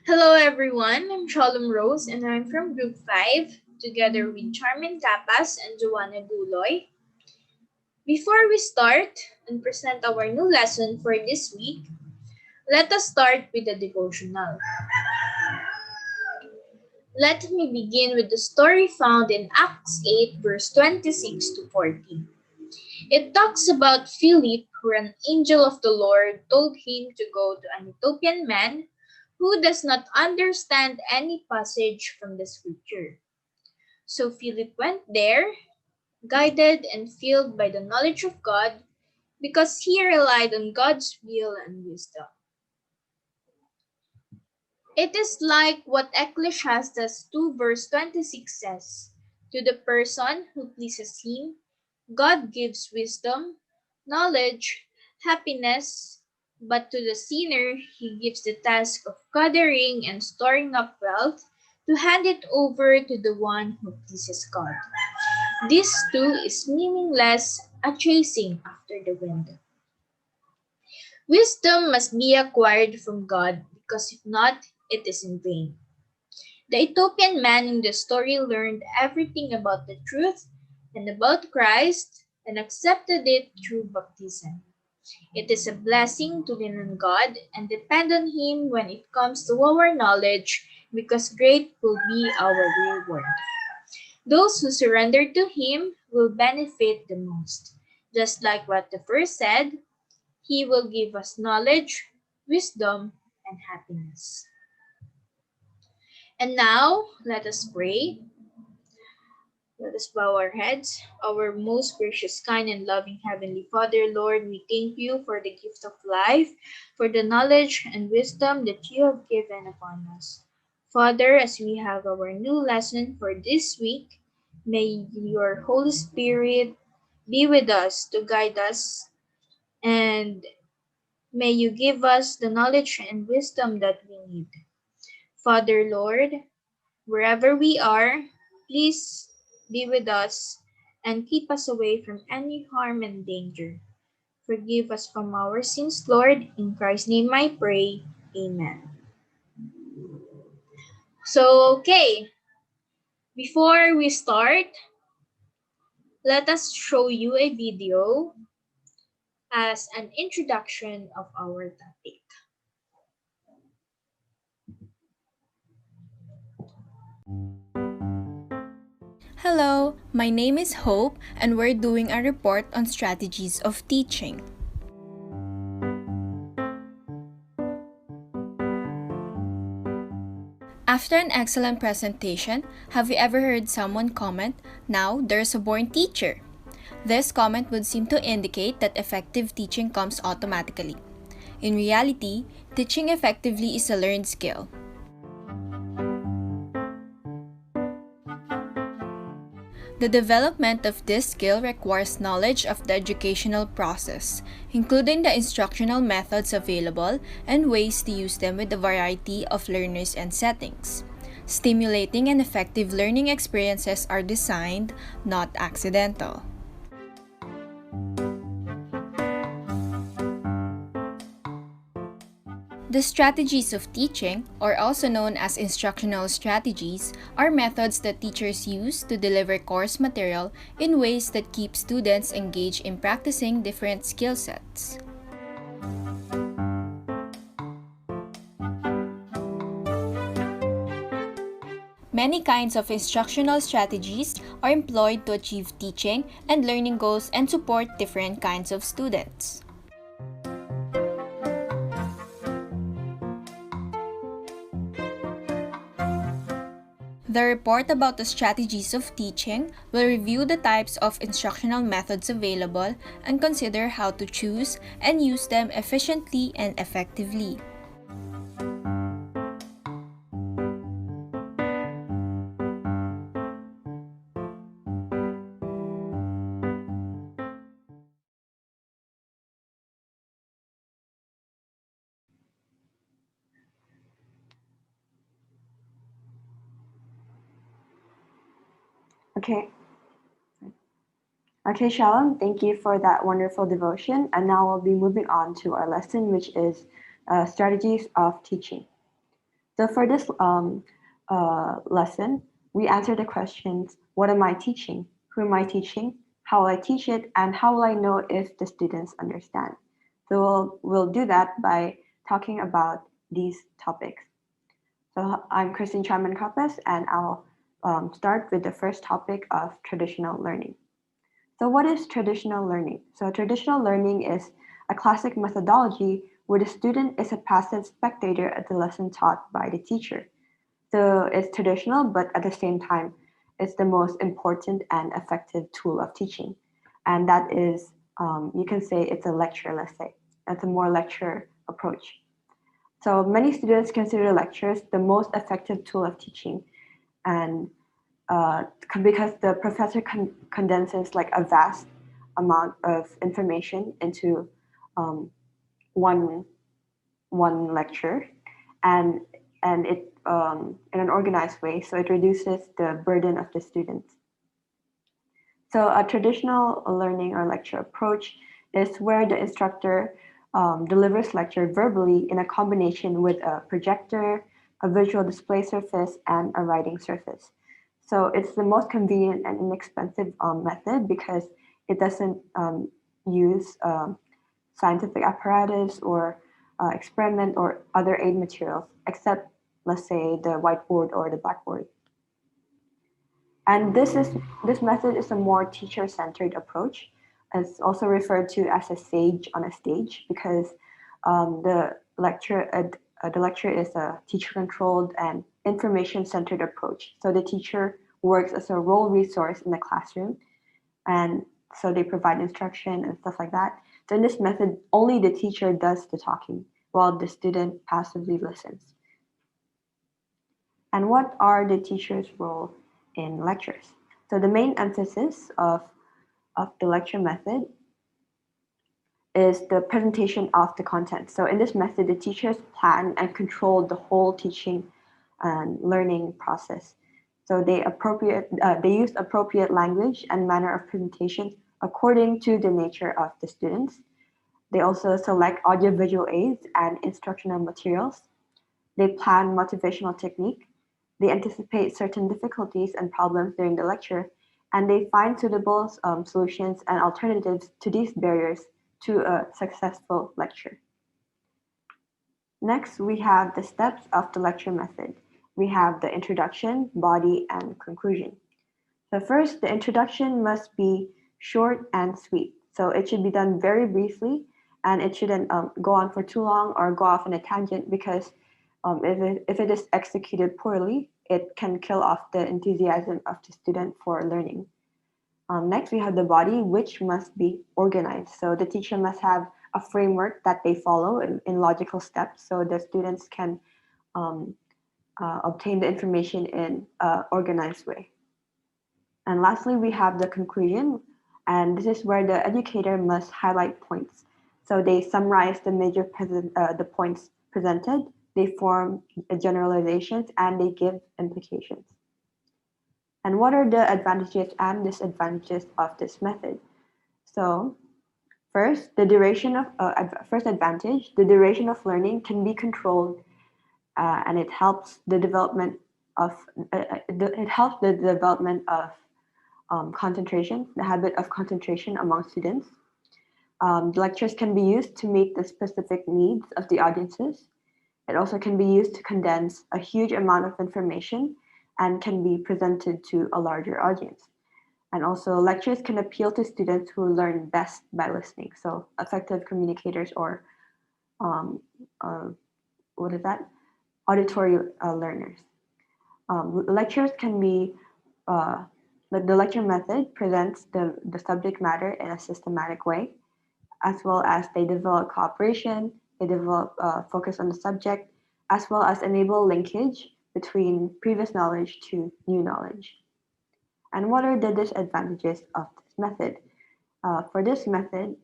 Hello everyone, I'm Shalom Rose and I'm from Group 5 together with Charmin Capas and Joanna Guloy. Before we start and present our new lesson for this week, let us start with the devotional. Let me begin with the story found in Acts 8 verse 26 to 40. It talks about Philip, where an angel of the Lord told him to go to an Ethiopian man who does not understand any passage from the scripture. So Philip went there, guided and filled by the knowledge of God, because he relied on God's will and wisdom. It is like what Ecclesiastes 2 verse 26 says, to the person who pleases him, God gives wisdom, knowledge, happiness, but to the sinner he gives the task of gathering and storing up wealth to hand it over to the one who pleases God. This too is meaningless, a chasing after the wind. Wisdom must be acquired from God because if not, it is in vain. The Ethiopian man in the story learned everything about the truth and about Christ and accepted it through baptism. It is a blessing to lean on God and depend on Him when it comes to our knowledge because great will be our reward. Those who surrender to Him will benefit the most. Just like what the verse said, He will give us knowledge, wisdom, and happiness. And now, let us pray. Let us bow our heads. Our most gracious, kind, and loving Heavenly Father, Lord, we thank you for the gift of life, for the knowledge and wisdom that you have given upon us. Father, as we have our new lesson for this week, may your Holy Spirit be with us to guide us, and may you give us the knowledge and wisdom that we need. Father, Lord, wherever we are, please be with us and keep us away from any harm and danger. Forgive us from our sins, Lord. In Christ's name I pray. Amen. Okay, before we start, let us show you a video as an introduction of our topic. Hello, my name is Hope, and we're doing a report on strategies of teaching. After an excellent presentation, have you ever heard someone comment, "Now there's a born teacher"? This comment would seem to indicate that effective teaching comes automatically. In reality, teaching effectively is a learned skill. The development of this skill requires knowledge of the educational process, including the instructional methods available and ways to use them with a variety of learners and settings. Stimulating and effective learning experiences are designed, not accidental. The strategies of teaching, or also known as instructional strategies, are methods that teachers use to deliver course material in ways that keep students engaged in practicing different skill sets. Many kinds of instructional strategies are employed to achieve teaching and learning goals and support different kinds of students. The report about the strategies of teaching will review the types of instructional methods available and consider how to choose and use them efficiently and effectively. Okay. Okay, Shalom, thank you for that wonderful devotion. And now we'll be moving on to our lesson, which is strategies of teaching. So for this lesson, we answer the questions, what am I teaching? Who am I teaching? How will I teach it? And how will I know if the students understand? So we'll do that by talking about these topics. So I'm Christine Chaman Kappas, and I'll start with the first topic of traditional learning. So what is traditional learning? So traditional learning is a classic methodology where the student is a passive spectator at the lesson taught by the teacher. So it's traditional, but at the same time, it's the most important and effective tool of teaching. And that is, you can say it's a lecture, let's say. That's a more lecture approach. So many students consider lectures the most effective tool of teaching, and because the professor condenses like a vast amount of information into um, one lecture, and it in an organized way, so it reduces the burden of the students. So a traditional learning or lecture approach is where the instructor delivers lecture verbally in a combination with a projector, a visual display surface, and a writing surface. So it's the most convenient and inexpensive method because it doesn't use scientific apparatus or experiment or other aid materials, except, let's say, the whiteboard or the blackboard. And this method is a more teacher-centered approach. It's also referred to as a sage on a stage because the lecture is a teacher-controlled and information-centered approach. So the teacher works as a role resource in the classroom, and so they provide instruction and stuff like that. So in this method, only the teacher does the talking while the student passively listens. And what are the teacher's role in lectures? So the main emphasis of the lecture method is the presentation of the content. So in this method, the teachers plan and control the whole teaching and learning process. So they use appropriate language and manner of presentation according to the nature of the students. They also select audiovisual aids and instructional materials. They plan motivational technique. They anticipate certain difficulties and problems during the lecture, and they find suitable solutions and alternatives to these barriers to a successful lecture. Next, we have the steps of the lecture method. We have the introduction, body, and conclusion. So first, the introduction must be short and sweet. So it should be done very briefly, and it shouldn't go on for too long or go off on a tangent because if it is executed poorly, it can kill off the enthusiasm of the student for learning. Next, we have the body, which must be organized. So the teacher must have a framework that they follow in logical steps so the students can obtain the information in an organized way. And lastly, we have the conclusion, and this is where the educator must highlight points. So they summarize the points presented, they form generalizations, and they give implications. And what are the advantages and disadvantages of this method? So first, first advantage, the duration of learning can be controlled, and it helps the development of concentration, the habit of concentration among students. Lectures can be used to meet the specific needs of the audiences. It also can be used to condense a huge amount of information and can be presented to a larger audience. And also, lectures can appeal to students who learn best by listening. So, effective communicators or auditory learners. Lectures can be the lecture method presents the subject matter in a systematic way, as well as they develop cooperation, they develop focus on the subject, as well as enable linkage between previous knowledge to new knowledge. And what are the disadvantages of this method? For this method,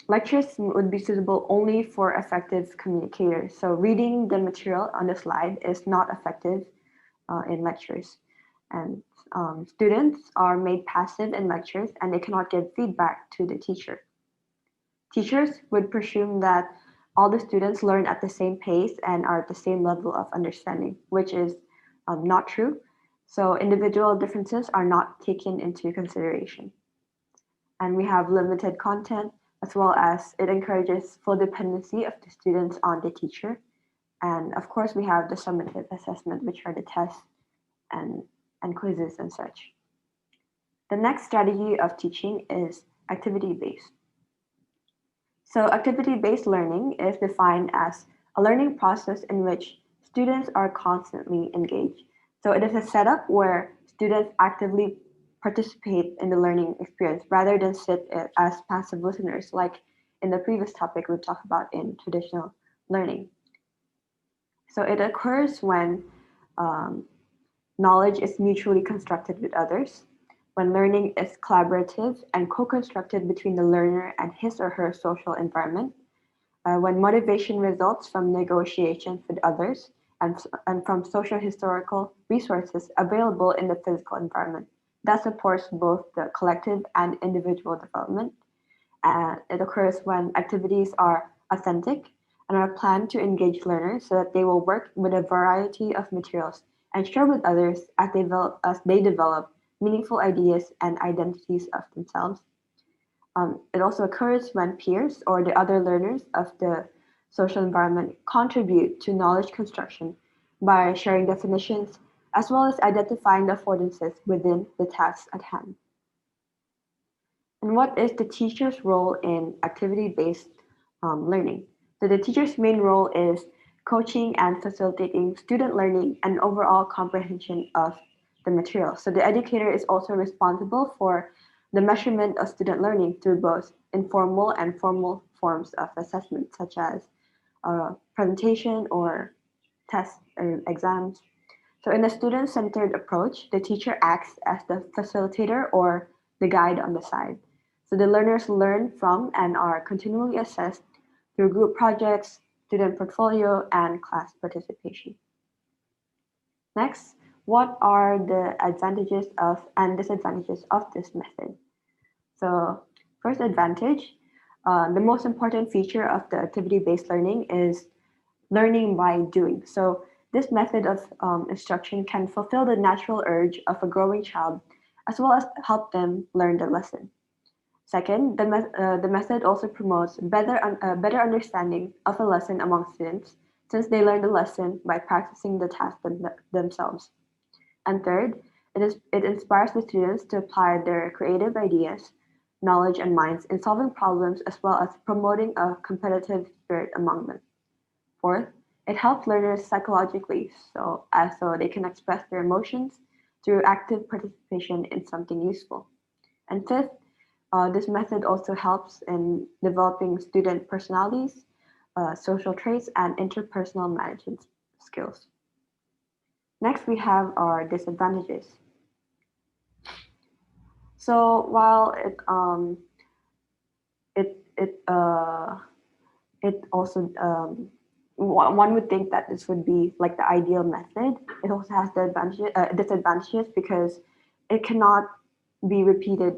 lectures would be suitable only for effective communicators. So reading the material on the slide is not effective in lectures. And students are made passive in lectures and they cannot give feedback to the teacher. Teachers would presume that all the students learn at the same pace and are at the same level of understanding, which is not true. So individual differences are not taken into consideration. And we have limited content, as well as it encourages full dependency of the students on the teacher. And of course, we have the summative assessment, which are the tests and, and quizzes and such. The next strategy of teaching is activity-based. So activity-based learning is defined as a learning process in which students are constantly engaged. So it is a setup where students actively participate in the learning experience rather than sit as passive listeners, like in the previous topic we talked about in traditional learning. So it occurs when um, knowledge is mutually constructed with others, when learning is collaborative and co-constructed between the learner and his or her social environment, when motivation results from negotiations with others and from social historical resources available in the physical environment. That supports both the collective and individual development. And it occurs when activities are authentic and are planned to engage learners so that they will work with a variety of materials and share with others as they develop meaningful ideas and identities of themselves. It also occurs when peers or the other learners of the social environment contribute to knowledge construction by sharing definitions as well as identifying the affordances within the tasks at hand. And what is the teacher's role in activity-based learning? So the teacher's main role is coaching and facilitating student learning and overall comprehension of the material. So the educator is also responsible for the measurement of student learning through both informal and formal forms of assessment, such as presentation or tests or exams. So in a student-centered approach, the teacher acts as the facilitator or the guide on the side. So the learners learn from and are continually assessed through group projects, student portfolio, and class participation. Next, what are the advantages of and disadvantages of this method? So first advantage, the most important feature of the activity-based learning is learning by doing. So this method of instruction can fulfill the natural urge of a growing child as well as help them learn the lesson. Second, the method also promotes better understanding of a lesson among students since they learn the lesson by practicing the task themselves. And third, it inspires the students to apply their creative ideas, knowledge, and minds in solving problems as well as promoting a competitive spirit among them. Fourth, it helps learners psychologically so they can express their emotions through active participation in something useful. And fifth, this method also helps in developing student personalities, social traits, and interpersonal management skills. Next, we have our disadvantages. So while it it uh, it also one would think that this would be like the ideal method. It also has the disadvantages because it be repeated,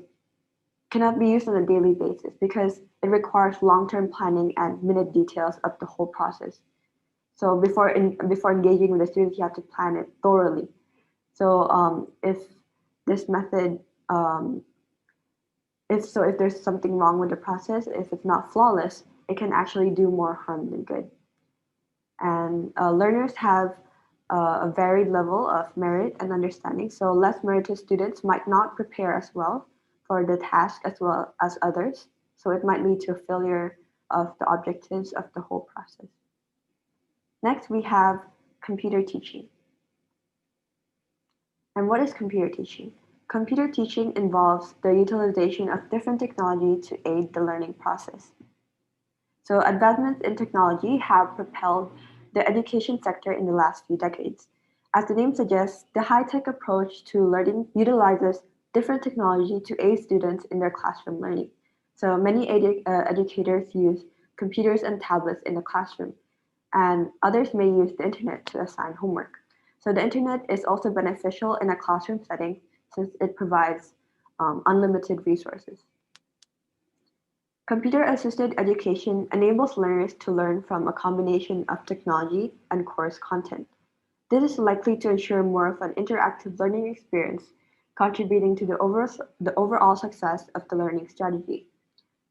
cannot be used on a daily basis because it requires long-term planning and minute details of the whole process. So before engaging with the students, you have to plan it thoroughly. So if this method if there's something wrong with the process, if it's not flawless, it can actually do more harm than good. And learners have a varied level of merit and understanding, so less merited students might not prepare as well for the task as well as others, so it might lead to a failure of the objectives of the whole process. Next, we have computer teaching. And what is computer teaching? Computer teaching involves the utilization of different technology to aid the learning process. So advancements in technology have propelled the education sector in the last few decades. As the name suggests, the high-tech approach to learning utilizes different technology to aid students in their classroom learning. So many educators use computers and tablets in the classroom, and others may use the internet to assign homework. So the internet is also beneficial in a classroom setting since it provides unlimited resources. Computer-assisted education enables learners to learn from a combination of technology and course content. This is likely to ensure more of an interactive learning experience, contributing to the overall success of the learning strategy.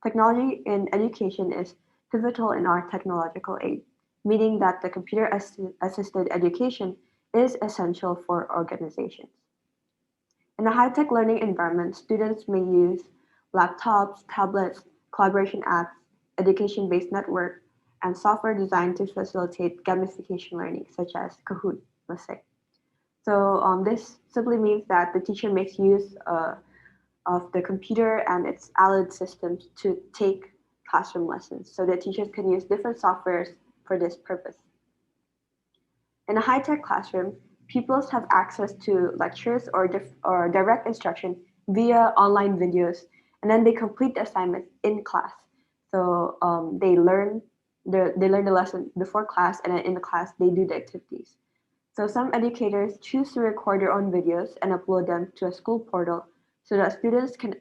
Technology in education is pivotal in our technological age, meaning that the computer-assisted education is essential for organizations. In a high-tech learning environment, students may use laptops, tablets, collaboration apps, education-based network, and software designed to facilitate gamification learning, such as Kahoot, let's say. So this simply means that the teacher makes use of the computer and its allied systems to take classroom lessons. So that teachers can use different softwares for this purpose. In a high-tech classroom, pupils have access to lectures or direct instruction via online videos, and then they complete the assignments in class. So they learn the lesson before class, and then in the class they do the activities. So some educators choose to record their own videos and upload them to a school portal so that students can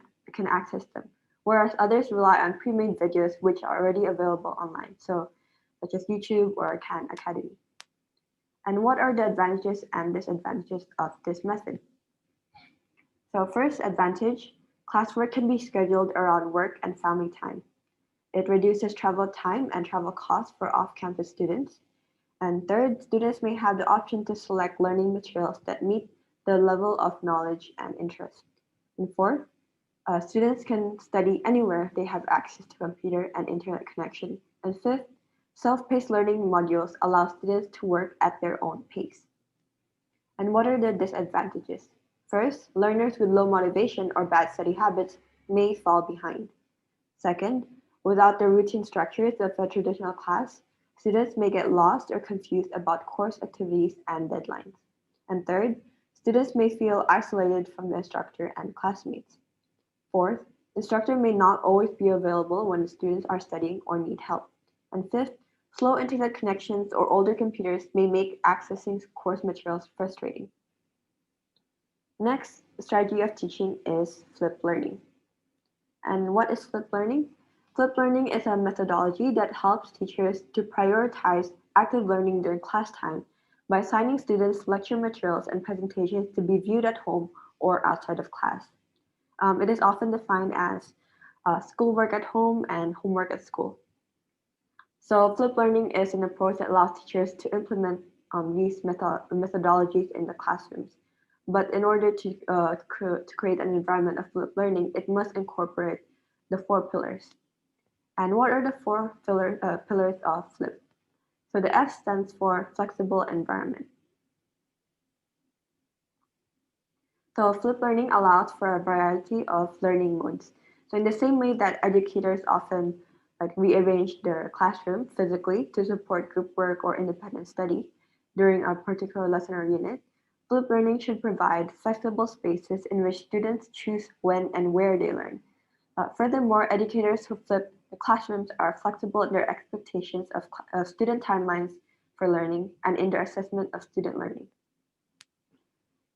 access them, whereas others rely on pre-made videos which are already available online, so such as YouTube or Khan Academy. And what are the advantages and disadvantages of this method? So first advantage, classwork can be scheduled around work and family time. It reduces travel time and travel costs for off-campus students. And third, students may have the option to select learning materials that meet their level of knowledge and interest. And fourth, students can study anywhere they have access to computer and internet connection. And fifth, self-paced learning modules allow students to work at their own pace. And what are the disadvantages? First, learners with low motivation or bad study habits may fall behind. Second, without the routine structures of a traditional class, students may get lost or confused about course activities and deadlines. And third, students may feel isolated from the instructor and classmates. Fourth, instructor may not always be available when the students are studying or need help. And fifth, slow internet connections or older computers may make accessing course materials frustrating. Next, the strategy of teaching is flipped learning. And what is flipped learning? Flipped learning is a methodology that helps teachers to prioritize active learning during class time by assigning students lecture materials and presentations to be viewed at home or outside of class. It is often defined as schoolwork at home and homework at school. So flipped learning is an approach that allows teachers to implement these methodologies in the classrooms. But in order to create an environment of flipped learning, it must incorporate the four pillars. And what are the four pillars of flip? So the F stands for flexible environment. So flipped learning allows for a variety of learning modes. So in the same way that educators often rearrange their classroom physically to support group work or independent study during a particular lesson or unit, flipped learning should provide flexible spaces in which students choose when and where they learn. Furthermore, educators who flip the classrooms are flexible in their expectations of student timelines for learning and in their assessment of student learning.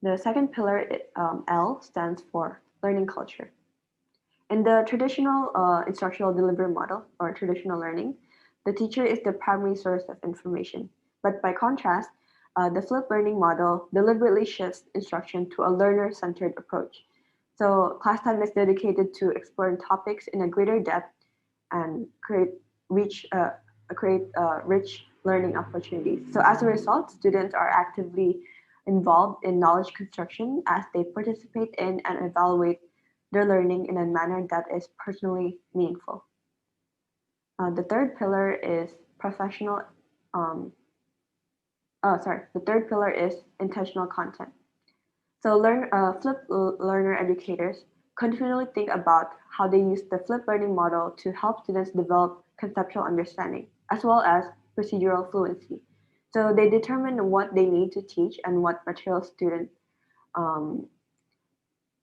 The second pillar, L, stands for learning culture. In the traditional instructional delivery model or traditional learning, the teacher is the primary source of information. But by contrast, the flipped learning model deliberately shifts instruction to a learner-centered approach. So class time is dedicated to exploring topics in a greater depth and create rich learning opportunities. So as a result, students are actively involved in knowledge construction as they participate in and evaluate their learning in a manner that is personally meaningful. The third pillar is the third pillar is intentional content. So flipped learner educators continually think about how they use the flipped learning model to help students develop conceptual understanding, as well as procedural fluency. So they determine what they need to teach and what material students um,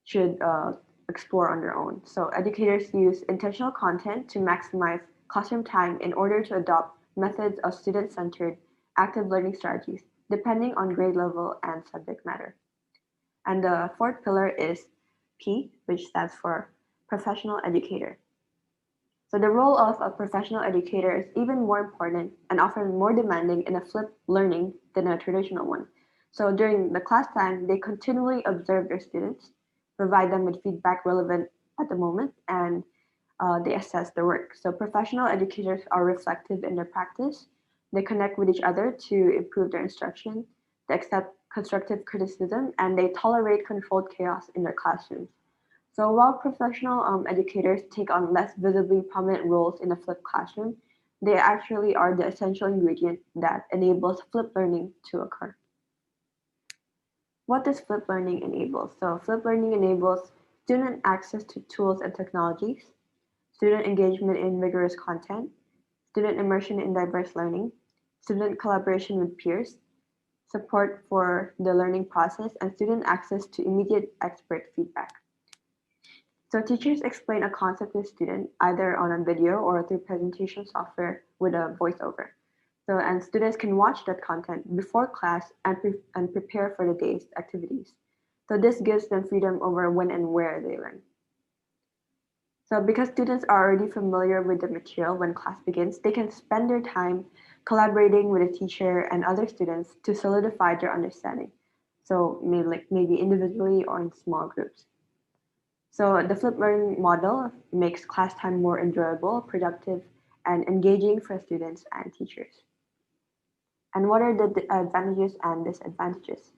should explore on their own. So educators use intentional content to maximize classroom time in order to adopt methods of student-centered active learning strategies, depending on grade level and subject matter. And the fourth pillar is P, which stands for professional educator. So the role of a professional educator is even more important and often more demanding in a flipped learning than a traditional one. So during the class time, they continually observe their students, provide them with feedback relevant at the moment, and they assess their work. So professional educators are reflective in their practice. They connect with each other to improve their instruction. They accept constructive criticism, and they tolerate controlled chaos in their classrooms. So while professional educators take on less visibly prominent roles in a flipped classroom, they actually are the essential ingredient that enables flipped learning to occur. What does flipped learning enable? So flipped learning enables student access to tools and technologies, student engagement in rigorous content, student immersion in diverse learning, student collaboration with peers, support for the learning process, and student access to immediate expert feedback. So teachers explain a concept to a student either on a video or through presentation software with a voiceover. So and students can watch that content before class and prepare for the day's activities. So this gives them freedom over when and where they learn. So because students are already familiar with the material when class begins, they can spend their time collaborating with a teacher and other students to solidify their understanding. So maybe individually or in small groups. So the flipped learning model makes class time more enjoyable, productive, and engaging for students and teachers. And what are the advantages and disadvantages?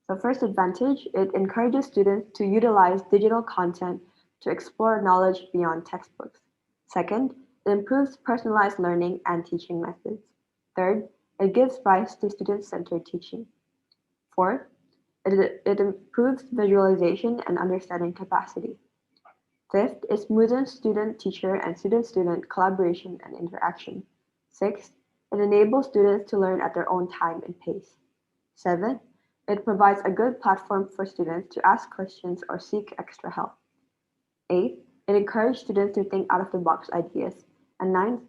So first advantage, it encourages students to utilize digital content to explore knowledge beyond textbooks. Second, it improves personalized learning and teaching methods. Third, it gives rise to student-centered teaching. Fourth, it improves visualization and understanding capacity. Fifth, it smoothens student-teacher and student-student collaboration and interaction. Sixth, it enables students to learn at their own time and pace. Seventh, it provides a good platform for students to ask questions or seek extra help. Eighth, it encourages students to think out of the box ideas. And ninth,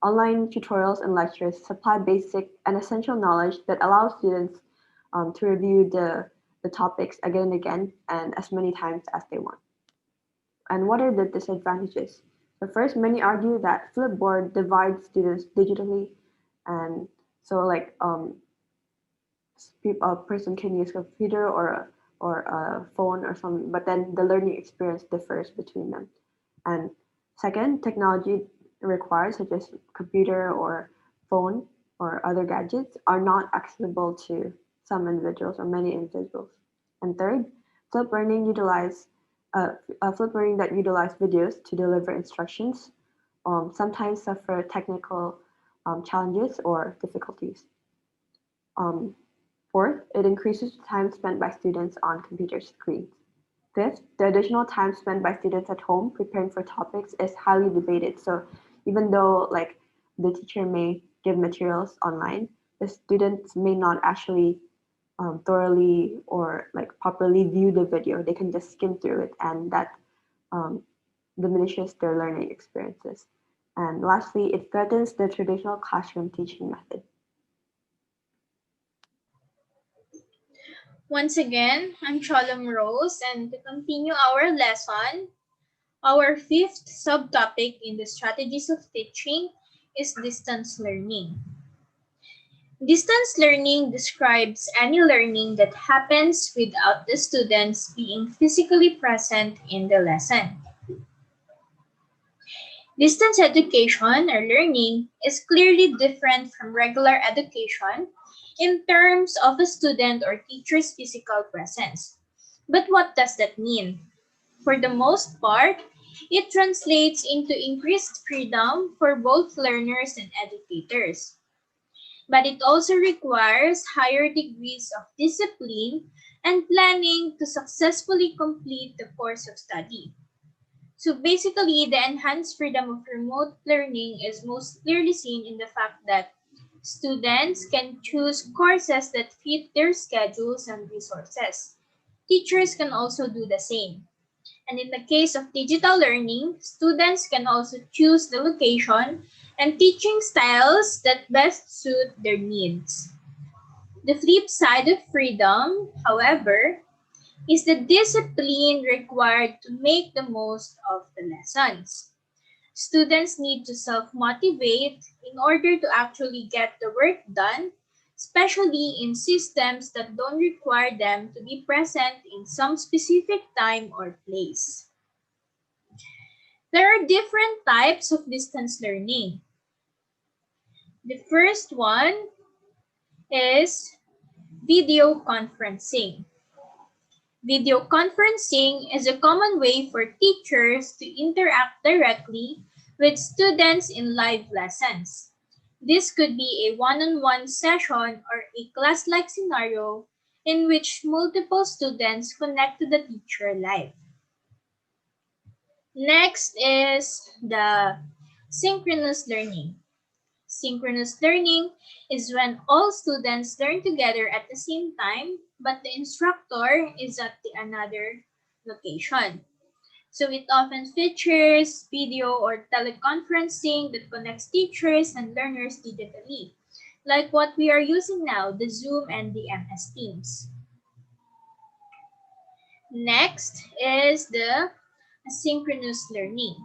online tutorials and lectures supply basic and essential knowledge that allows students to review the topics again and again and as many times as they want. And what are the disadvantages? So first, many argue that Flipboard divides students digitally, and so a person can use a computer or a phone or something, but then the learning experience differs between them. And second, technology required, such as computer or phone or other gadgets, are not accessible to some individuals or many individuals. And third, flip learning utilize flip learning that utilize videos to deliver instructions sometimes suffer technical challenges or difficulties. Um, Fourth, it increases the time spent by students on computer screens. Fifth, the additional time spent by students at home preparing for topics is highly debated. So even though like the teacher may give materials online, the students may not actually thoroughly or like properly view the video. They can just skim through it, and that um, diminishes their learning experiences. And lastly, it threatens the traditional classroom teaching method. Once again, I'm Cholum Rose, and to continue our lesson, our fifth subtopic in the strategies of teaching is distance learning. Distance learning describes any learning that happens without the students being physically present in the lesson. Distance education or learning is clearly different from regular education in terms of a student or teacher's physical presence. But what does that mean? For the most part, it translates into increased freedom for both learners and educators. But it also requires higher degrees of discipline and planning to successfully complete the course of study. So basically, the enhanced freedom of remote learning is most clearly seen in the fact that students can choose courses that fit their schedules and resources. Teachers can also do the same. And in the case of digital learning, students can also choose the location and teaching styles that best suit their needs. The flip side of freedom, however, is the discipline required to make the most of the lessons. Students need to self-motivate in order to actually get the work done, especially in systems that don't require them to be present in some specific time or place. There are different types of distance learning. The first one is video conferencing. Video conferencing is a common way for teachers to interact directly with students in live lessons. This could be a one-on-one session or a class-like scenario in which multiple students connect to the teacher live. Next is the synchronous learning. Synchronous learning is when all students learn together at the same time, but the instructor is at another location. So it often features video or teleconferencing that connects teachers and learners digitally, like what we are using now, the Zoom and the MS Teams. Next is the asynchronous learning.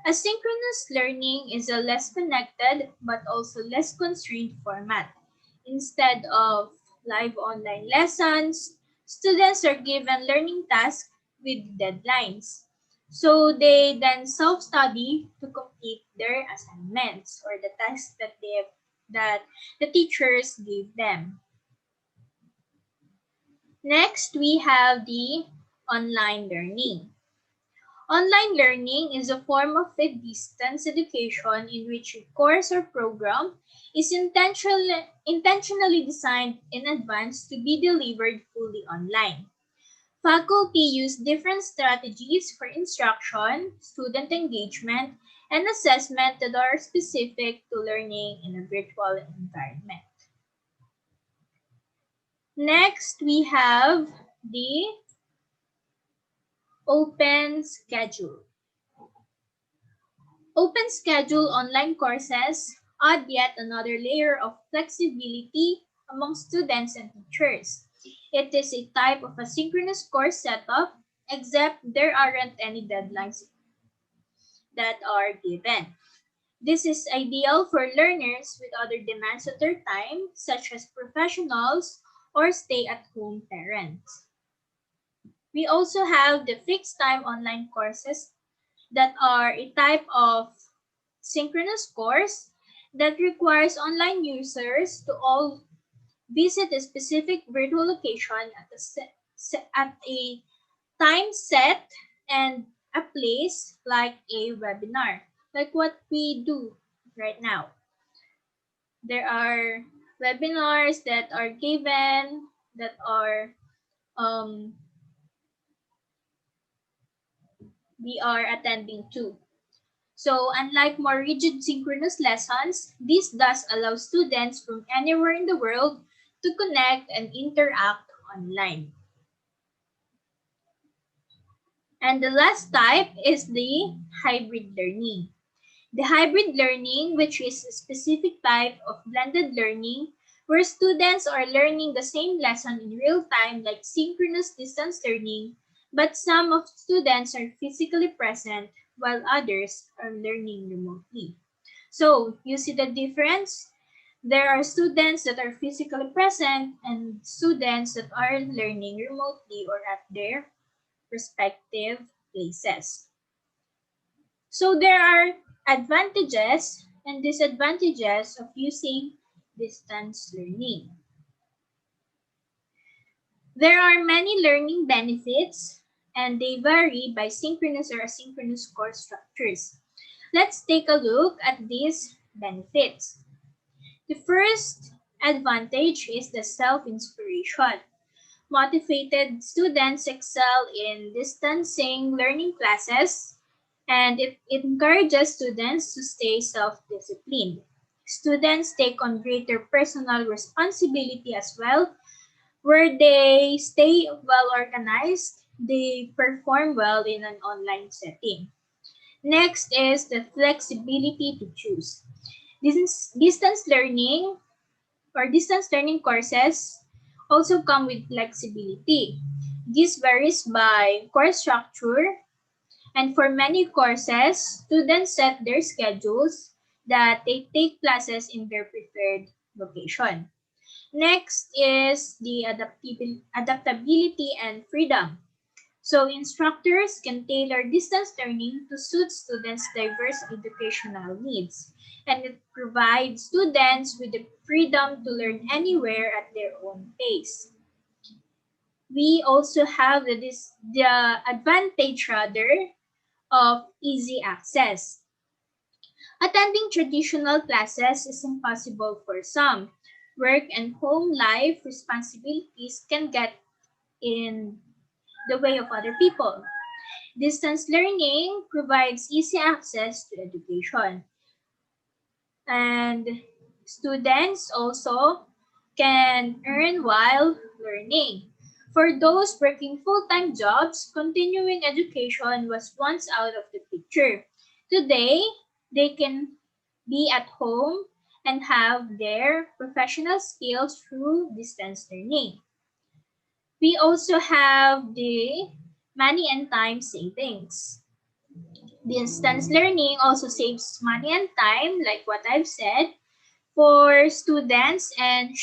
Asynchronous learning is a less connected but also less constrained format. Instead of live online lessons, students are given learning tasks with deadlines. So they then self-study to complete their assignments or the tasks that the teachers gave them. Next, we have the online learning. Online learning is a form of a distance education in which a course or program is intentionally designed in advance to be delivered fully online. Faculty use different strategies for instruction, student engagement, and assessment that are specific to learning in a virtual environment. Next, we have the open schedule. Open schedule online courses add yet another layer of flexibility among students and teachers. It is a type of asynchronous course setup, except there aren't any deadlines that are given. This is ideal for learners with other demands of their time, such as professionals or stay-at-home parents. We also have the fixed time online courses that are a type of synchronous course that requires online users to all visit a specific virtual location at a time set and a place like a webinar, like what we do right now. There are webinars that are given that are we are attending to. So unlike more rigid synchronous lessons, this does allow students from anywhere in the world to connect and interact online. And the last type is the hybrid learning. The hybrid learning, which is a specific type of blended learning, where students are learning the same lesson in real time like synchronous distance learning, but some of students are physically present while others are learning remotely. So, you see the difference? There are students that are physically present and students that are learning remotely or at their respective places. So, there are advantages and disadvantages of using distance learning. There are many learning benefits and they vary by synchronous or asynchronous course structures. Let's take a look at these benefits. The first advantage is the self-inspiration. Motivated students excel in distancing learning classes, and it encourages students to stay self-disciplined. Students take on greater personal responsibility as well, where they stay well organized, they perform well in an online setting. Next is the flexibility to choose. Distance learning or distance learning courses also come with flexibility. This varies by course structure And for many courses, students set their schedules that they take classes in their preferred location. Next is the adaptability and freedom. So instructors can tailor distance learning to suit students' diverse educational needs, and it provides students with the freedom to learn anywhere at their own pace. We also have the advantage rather of easy access. Attending traditional classes is impossible for some. Work and home life responsibilities can get in the way of other people. Distance learning provides easy access to education. And students also can earn while learning. For those working full-time jobs, continuing education was once out of the picture. Today, they can be at home and have their professional skills through distance learning. We also have the money and time savings. Distance learning also saves money and time, like what I've said, for students and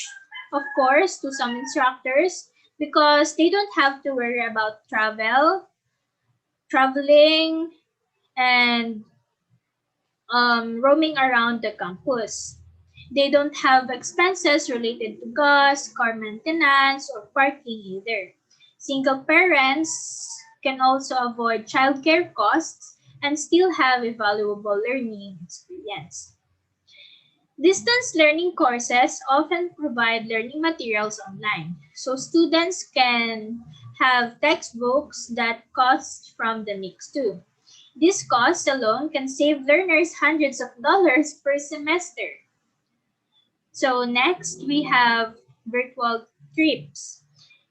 of course to some instructors because they don't have to worry about traveling, and roaming around the campus. They don't have expenses related to gas, car maintenance, or parking either. Single parents can also avoid childcare costs and still have a valuable learning experience. Distance learning courses often provide learning materials online, so students can have textbooks that cost from the mix too. This cost alone can save learners hundreds of dollars per semester. So next, we have virtual trips.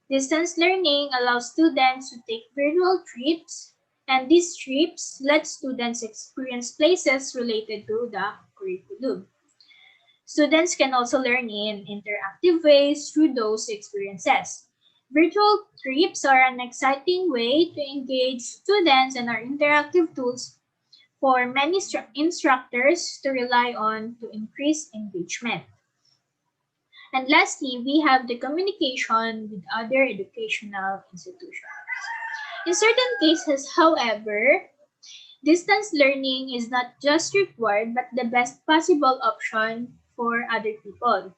Distance learning allows students to take virtual trips, and these trips let students experience places related to the curriculum. Students can also learn in interactive ways through those experiences. Virtual trips are an exciting way to engage students and are interactive tools for many instructors to rely on to increase engagement. And lastly, we have the communication with other educational institutions. In certain cases, however, distance learning is not just required but the best possible option for other people.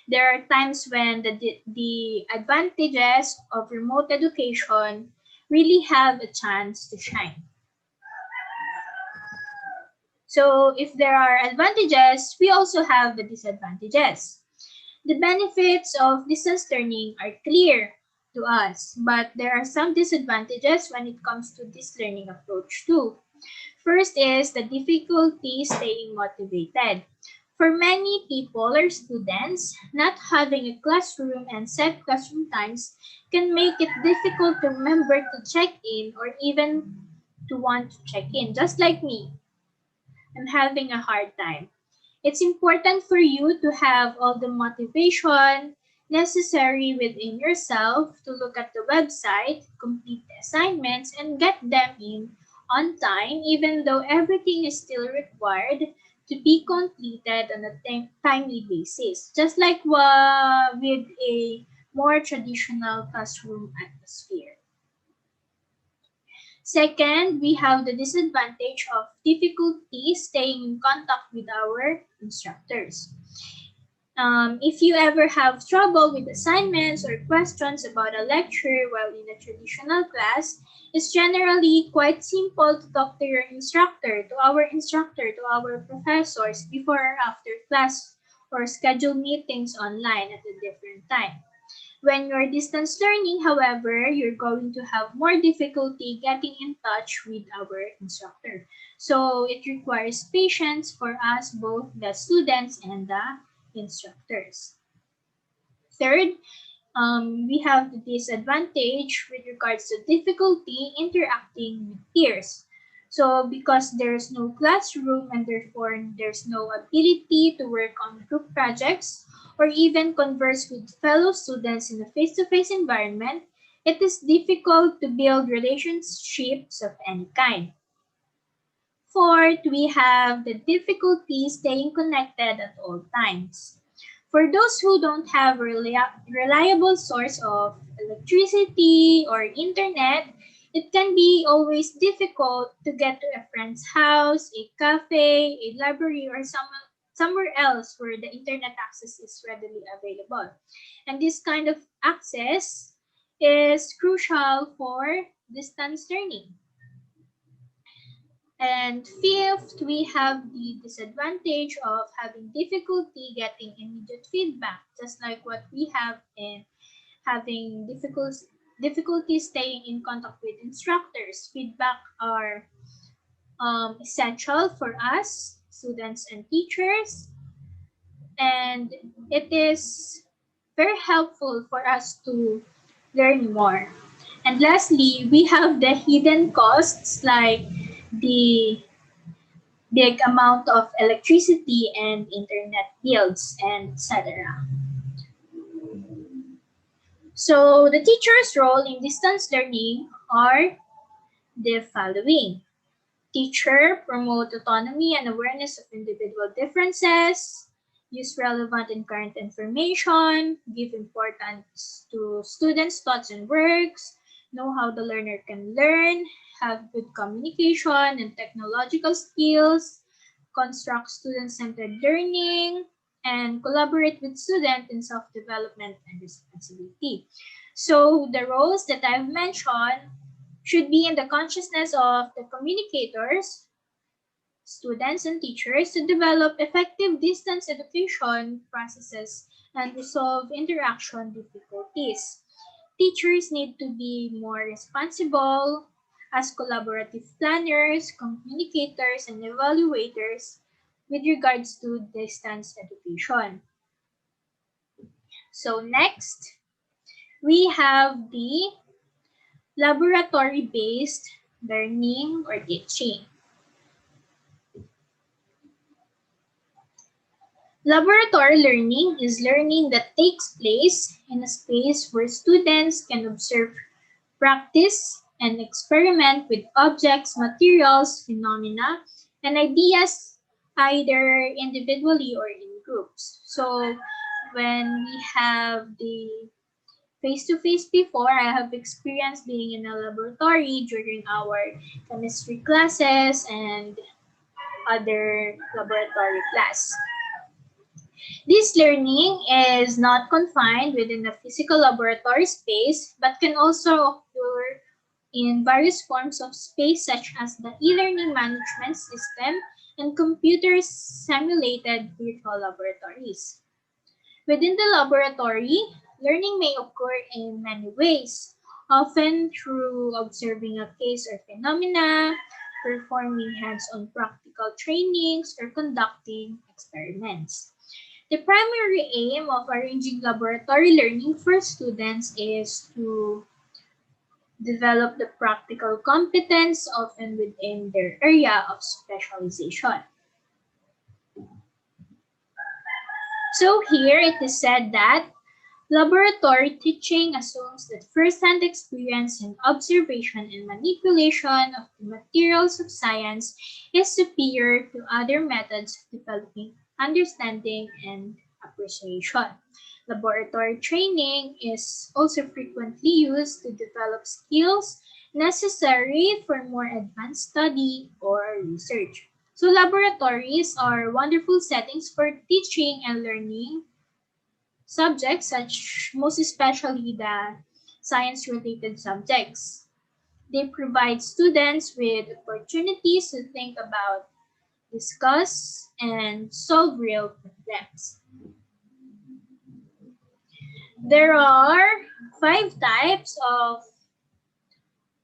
There are times when the advantages of remote education really have a chance to shine. So if there are advantages, we also have the disadvantages. The benefits of distance learning are clear to us, but there are some disadvantages when it comes to this learning approach too. First is the difficulty staying motivated. For many people or students, not having a classroom and set classroom times can make it difficult to remember to check in or even to want to check in, just like me. I'm having a hard time. It's important for you to have all the motivation necessary within yourself to look at the website, complete the assignments, and get them in on time, even though everything is still required to be completed on a timely basis, just like with a more traditional classroom atmosphere. Second, we have the disadvantage of difficulty staying in contact with our instructors. If you ever have trouble with assignments or questions about a lecture while in a traditional class, it's generally quite simple to talk to your instructor, to our professors before or after class, or schedule meetings online at a different time. When you're distance learning, however, you're going to have more difficulty getting in touch with our instructor. So it requires patience for us, both the students and the instructors. Third, we have the disadvantage with regards to difficulty interacting with peers. So because there's no classroom and therefore there's no ability to work on group projects or even converse with fellow students in a face-to-face environment, it is difficult to build relationships of any kind. Fourth, we have the difficulty staying connected at all times. For those who don't have a reliable source of electricity or internet, it can be always difficult to get to a friend's house, a cafe, a library, or somewhere else where the internet access is readily available. And this kind of access is crucial for distance learning. And fifth, we have the disadvantage of having difficulty getting immediate feedback, just like what we have in having difficulty staying in contact with instructors. Feedback are essential for us, students and teachers, and it is very helpful for us to learn more. And lastly, we have the hidden costs like the big amount of electricity and internet bills, and etc. So the teacher's role in distance learning are the following. Teacher, promote autonomy and awareness of individual differences, use relevant and current information, give importance to students' thoughts and works, know how the learner can learn, have good communication and technological skills, construct student-centered learning, and collaborate with students in self-development and responsibility. So the roles that I've mentioned should be in the consciousness of the communicators, students, and teachers to develop effective distance education processes and resolve interaction difficulties. Teachers need to be more responsible as collaborative planners, communicators, and evaluators with regards to distance education. So next, we have the laboratory-based learning or teaching. Laboratory learning is learning that takes place in a space where students can observe, practice, and experiment with objects, materials, phenomena, and ideas either individually or in groups. So when we have the face-to-face before, I have experienced being in a laboratory during our chemistry classes and other laboratory class. This learning is not confined within a physical laboratory space, but can also occur in various forms of space such as the e-learning management system and computer-simulated virtual laboratories. Within the laboratory, learning may occur in many ways, often through observing a case or phenomena, performing hands-on practical trainings, or conducting experiments. The primary aim of arranging laboratory learning for students is to develop the practical competence often within their area of specialization. So here it is said that laboratory teaching assumes that first-hand experience and observation and manipulation of the materials of science is superior to other methods of developing understanding and appreciation. Laboratory training is also frequently used to develop skills necessary for more advanced study or research. So laboratories are wonderful settings for teaching and learning subjects, most especially the science-related subjects. They provide students with opportunities to think about, discuss, and solve real problems. There are 5 types of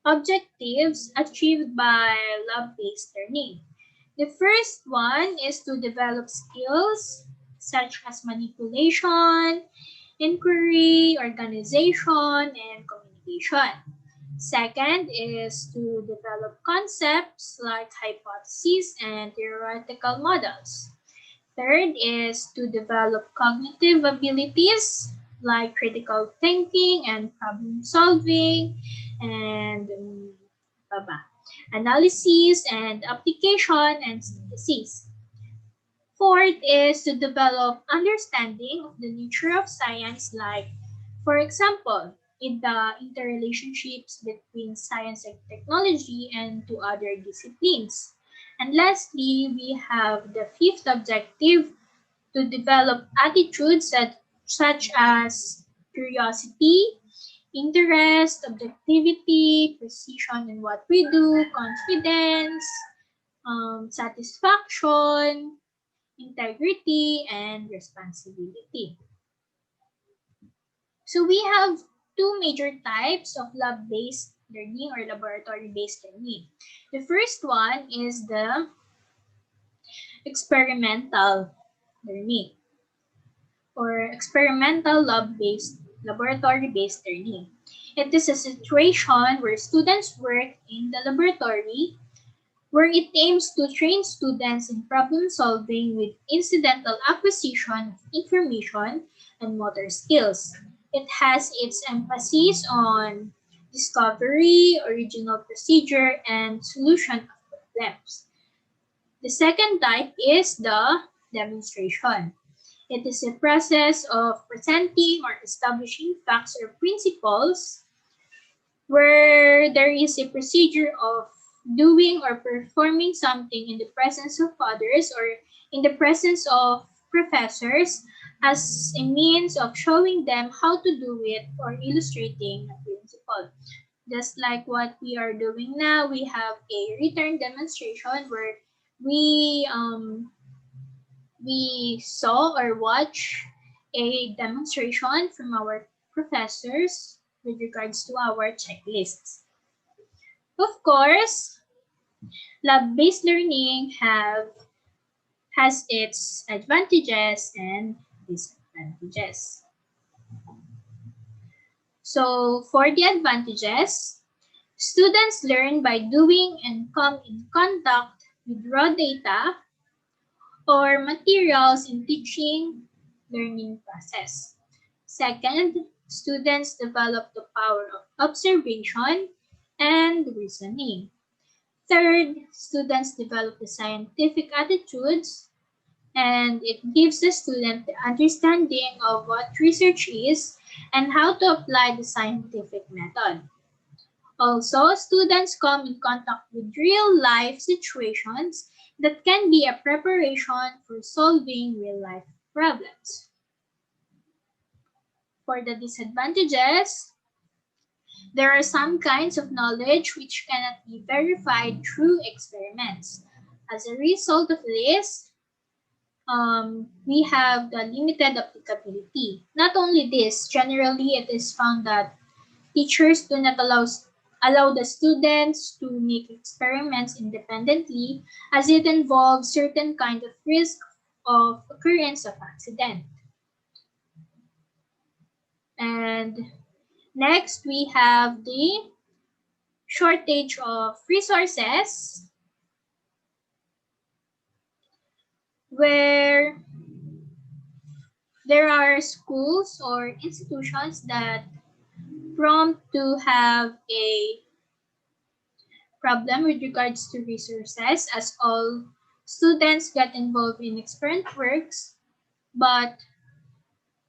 objectives achieved by lab-based learning. The first one is to develop skills such as manipulation, inquiry, organization, and communication. Second is to develop concepts like hypotheses and theoretical models. Third is to develop cognitive abilities like critical thinking and problem solving and blah, blah. analysis and application and synthesis. Fourth is to develop understanding of the nature of science, like, for example, in the interrelationships between science and technology and to other disciplines. And lastly, we have the fifth objective to develop attitudes such as curiosity, interest, objectivity, precision in what we do, confidence, satisfaction, integrity, and responsibility. So we have two major types of lab-based learning or laboratory-based learning. The first one is the experimental learning or experimental lab-based laboratory-based learning. It is a situation where students work in the laboratory where it aims to train students in problem solving with incidental acquisition of information and motor skills. It has its emphasis on discovery, original procedure, and solution of problems. The second type is the demonstration. It is a process of presenting or establishing facts or principles where there is a procedure of doing or performing something in the presence of others or in the presence of professors as a means of showing them how to do it or illustrating a principle. Just like what we are doing now, we have a written demonstration where we we saw or watch a demonstration from our professors with regards to our checklists. Of course, lab-based learning has its advantages and disadvantages. So for the advantages, students learn by doing and come in contact with raw data or materials in teaching learning process. Second, students develop the power of observation and reasoning. Third, students develop the scientific attitudes, and it gives the student the understanding of what research is and how to apply the scientific method. Also, students come in contact with real-life situations that can be a preparation for solving real-life problems. For the disadvantages, there are some kinds of knowledge which cannot be verified through experiments. As a result of this, we have the limited applicability. Not only this, generally it is found that teachers do not allow the students to make experiments independently as it involves certain kind of risk of occurrence of accident. And next, we have the shortage of resources where there are schools or institutions that prompt to have a problem with regards to resources as all students get involved in experiment works, but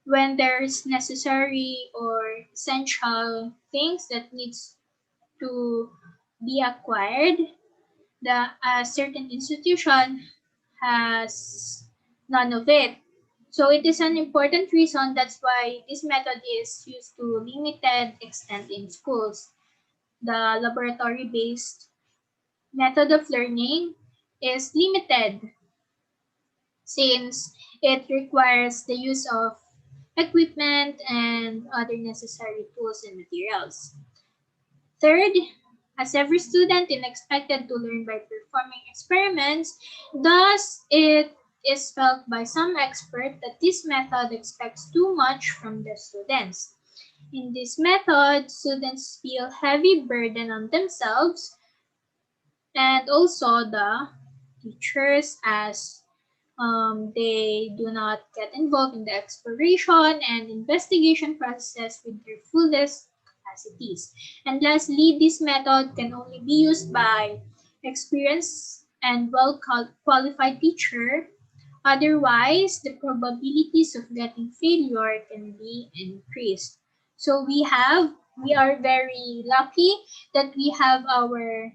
when there's necessary or essential things that needs to be acquired, the certain institution has none of it. So it is an important reason that's why this method is used to limited extent in schools. The laboratory-based method of learning is limited since it requires the use of equipment and other necessary tools and materials. Third, as every student is expected to learn by performing experiments, thus it is felt by some experts that this method expects too much from the students. In this method, students feel heavy burden on themselves and also the teachers as they do not get involved in the exploration and investigation process with their fullest capacity. capacities. And lastly, this method can only be used by experienced and well-qualified teacher. Otherwise, the probabilities of getting failure can be increased. So we are very lucky that we have our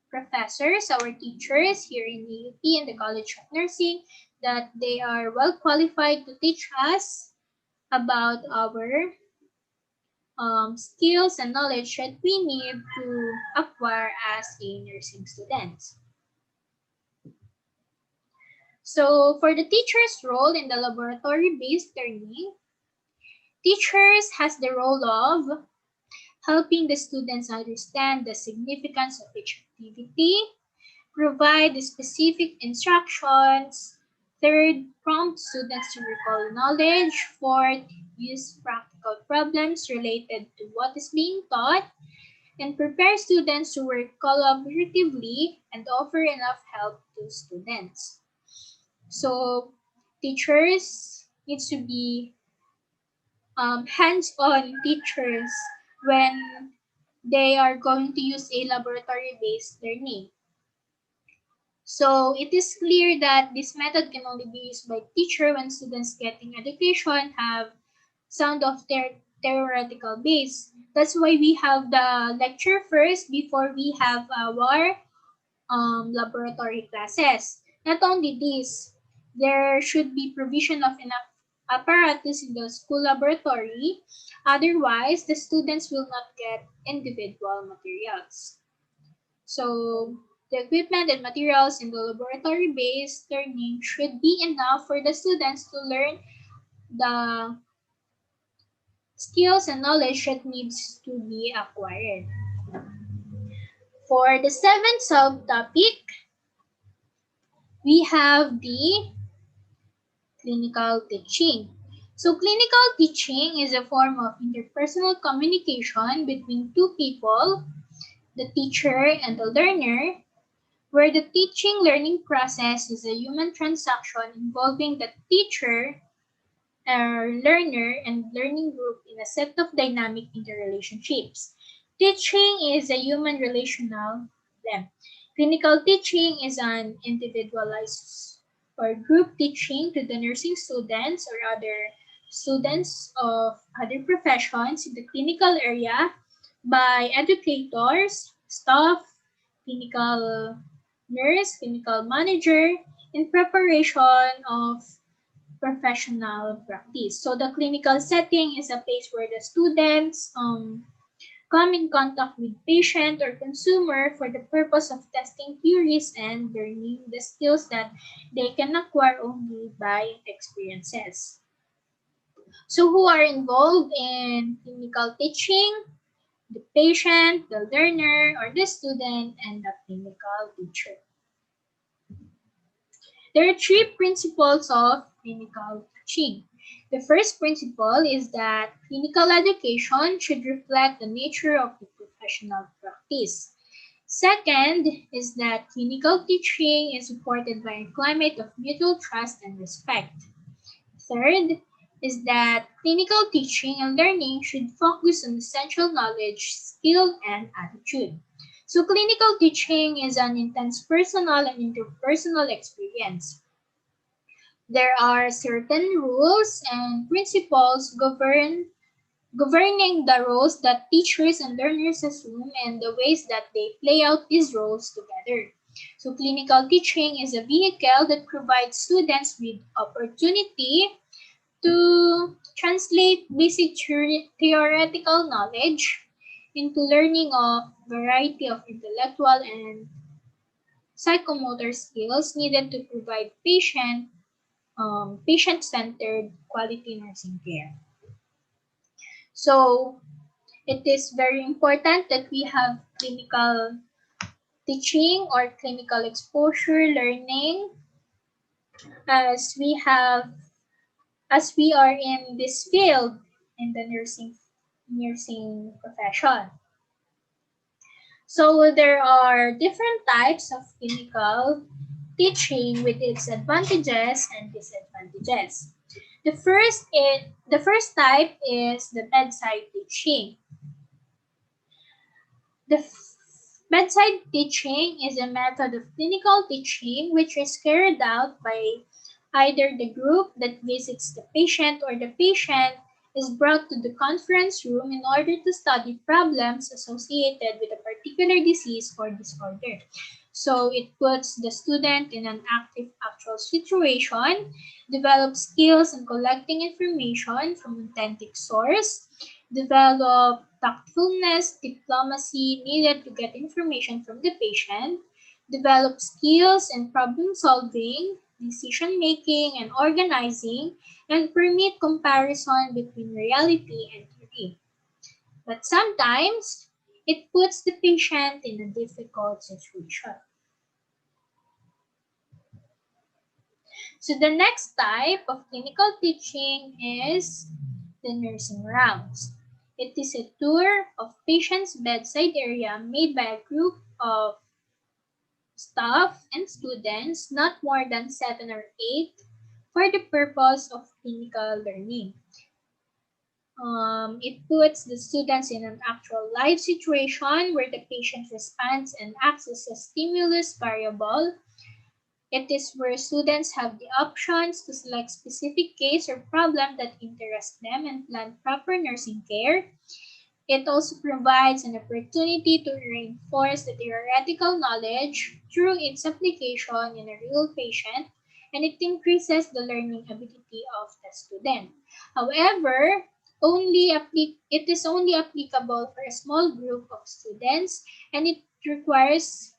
professors, our teachers here in the UP and the College of Nursing, that they are well qualified to teach us about our skills and knowledge that we need to acquire as a nursing student. So for the teacher's role in the laboratory-based learning, teachers has the role of helping the students understand the significance of each activity, provide specific instructions. Third, prompt students to recall knowledge. Fourth, use practical problems related to what is being taught. And prepare students to work collaboratively and offer enough help to students. So teachers need to be hands-on teachers when they are going to use a laboratory-based learning. So it is clear that this method can only be used by teacher when students getting education have sound of their theoretical base. That's why we have the lecture first before we have our laboratory classes. Not only this, there should be provision of enough apparatus in the school laboratory. Otherwise, the students will not get individual materials. So the equipment and materials in the laboratory-based learning should be enough for the students to learn the skills and knowledge that needs to be acquired. For the seventh subtopic, we have the clinical teaching. So clinical teaching is a form of interpersonal communication between two people, the teacher and the learner, where the teaching-learning process is a human transaction involving the teacher, learner, and learning group in a set of dynamic interrelationships. Teaching is a human relational problem. Clinical teaching is an individualized or group teaching to the nursing students or other students of other professions in the clinical area by educators, staff, clinical nurse, clinical manager, in preparation of professional practice. So the clinical setting is a place where the students come in contact with patient or consumer for the purpose of testing theories and learning the skills that they can acquire only by experiences. So who are involved in clinical teaching? The patient, the learner, or the student, and the clinical teacher. There are three principles of clinical teaching. The first principle is that clinical education should reflect the nature of the professional practice. Second is that clinical teaching is supported by a climate of mutual trust and respect. Third is that clinical teaching and learning should focus on essential knowledge, skill, and attitude. So clinical teaching is an intense personal and interpersonal experience. There are certain rules and principles governing the roles that teachers and learners assume and the ways that they play out these roles together. So clinical teaching is a vehicle that provides students with opportunity to translate basic theoretical knowledge into learning of variety of intellectual and psychomotor skills needed to provide patient-centered quality nursing care. So it is very important that we have clinical teaching or clinical exposure learning as we are in this field in the nursing profession. So there are different types of clinical teaching with its advantages and disadvantages. The first type is the bedside teaching. The bedside teaching is a method of clinical teaching which is carried out by either the group that visits the patient or the patient is brought to the conference room in order to study problems associated with a particular disease or disorder. So it puts the student in an active actual situation, develops skills in collecting information from authentic source, develop tactfulness, diplomacy needed to get information from the patient, develop skills in problem solving, decision making, and organizing, and permit comparison between reality and theory. But sometimes, it puts the patient in a difficult situation. So the next type of clinical teaching is the nursing rounds. It is a tour of patient's bedside area made by a group of staff and students, not more than 7 or 8, for the purpose of clinical learning. It puts the students in an actual life situation where the patient responds and acts as a stimulus variable. It is where students have the options to select specific case or problem that interests them and plan proper nursing care. It also provides an opportunity to reinforce the theoretical knowledge through its application in a real patient, and it increases the learning ability of the student. However, it is only applicable for a small group of students, and it requires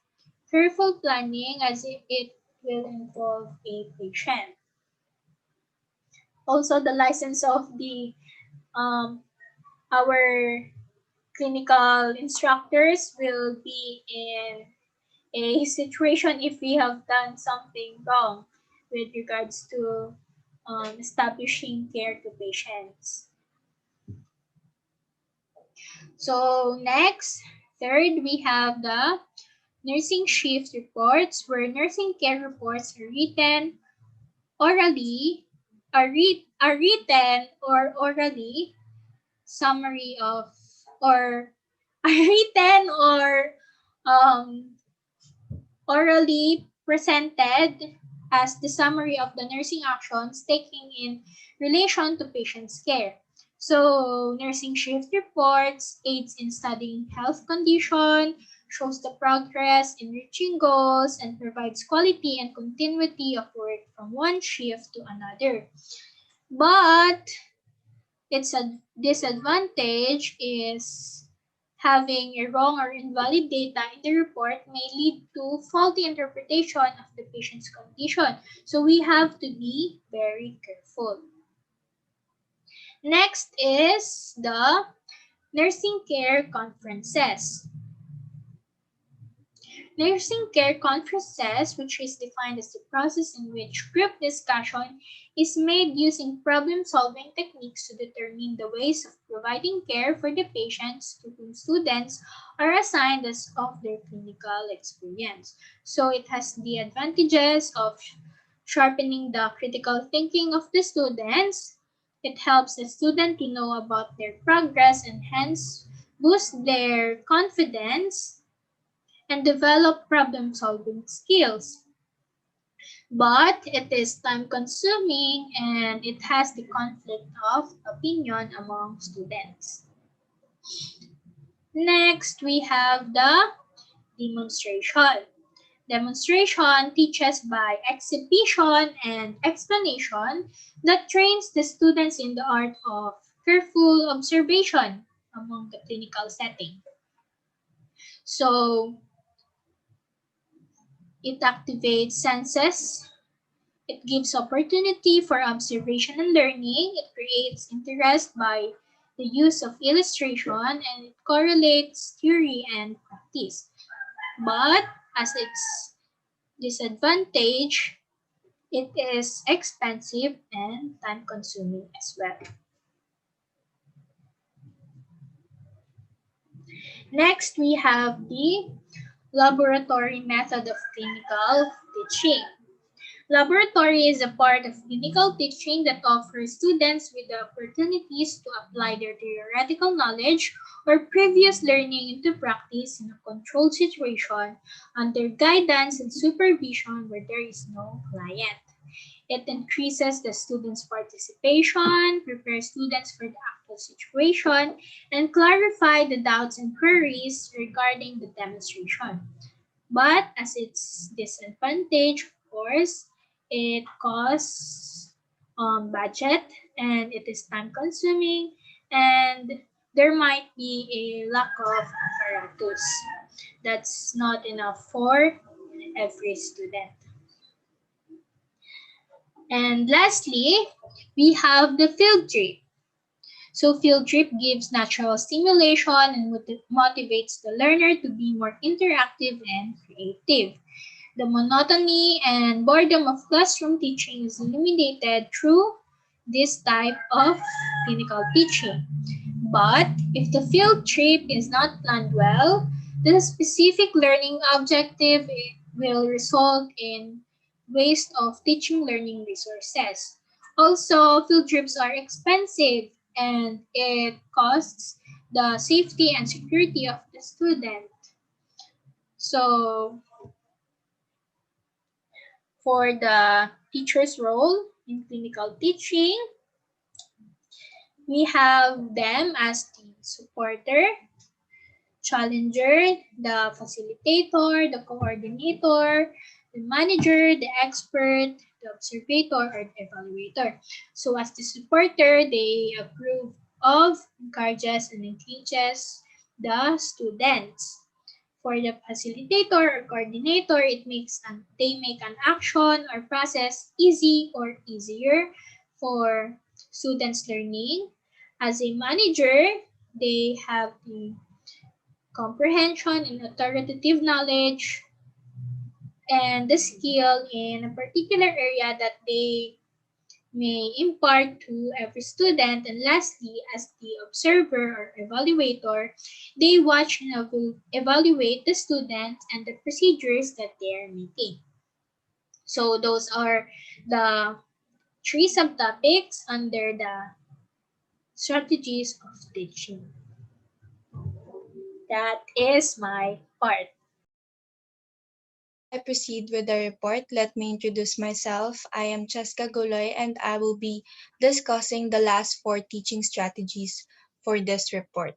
careful planning as it will involve a patient. Also, the license of the our clinical instructors will be in a situation if we have done something wrong with regards to establishing care to patients. So next, third, we have the nursing shift reports, where nursing care reports are written orally, are written or orally summary of or are written or orally presented as the summary of the nursing actions taken in relation to patient's care. So, nursing shift reports aids in studying health condition, shows the progress in reaching goals, and provides quality and continuity of work from one shift to another. But its disadvantage is having a wrong or invalid data in the report may lead to faulty interpretation of the patient's condition. So we have to be very careful. Next is the nursing care conferences. Nursing care conferences, which is defined as the process in which group discussion is made using problem-solving techniques to determine the ways of providing care for the patients to whom students are assigned as of their clinical experience. So it has the advantages of sharpening the critical thinking of the students. It helps the student to know about their progress and hence boost their confidence and develop problem-solving skills. But it is time-consuming and it has the conflict of opinion among students. Next, we have the demonstration. Demonstration teaches by exhibition and explanation that trains the students in the art of careful observation among the clinical setting. So, it activates senses. It gives opportunity for observation and learning. It creates interest by the use of illustration, and it correlates theory and practice. But as its disadvantage, it is expensive and time-consuming as well. Next, we have the laboratory method of clinical teaching. Laboratory is a part of clinical teaching that offers students with the opportunities to apply their theoretical knowledge or previous learning into practice in a controlled situation under guidance and supervision where there is no client. It increases the students' participation, prepares students for the actual situation, and clarify the doubts and queries regarding the demonstration. But as its disadvantage, of course, it costs budget and it is time consuming and there might be a lack of apparatus that's not enough for every student. And lastly, we have the field trip. So field trip gives natural stimulation and motivates the learner to be more interactive and creative. The monotony and boredom of classroom teaching is eliminated through this type of clinical teaching. But if the field trip is not planned well, the specific learning objective will result in waste of teaching learning resources. Also, field trips are expensive and it costs the safety and security of the student. So, for the teacher's role in clinical teaching, we have them as the supporter, challenger, the facilitator, the coordinator, the manager, the expert, the observator, or the evaluator. So as the supporter, they approve of, encourages, and engages the students. For the facilitator or coordinator, they make an action or process easy or easier for students learning. As a manager, they have the comprehension and authoritative knowledge and the skill in a particular area that they may impart to every student. And lastly, as the observer or evaluator, they watch and evaluate the students and the procedures that they are making. So those are the three subtopics under the strategies of teaching. That is my part. I proceed with the report, let me introduce myself. I am Cheska Goloy and I will be discussing the last four teaching strategies for this report.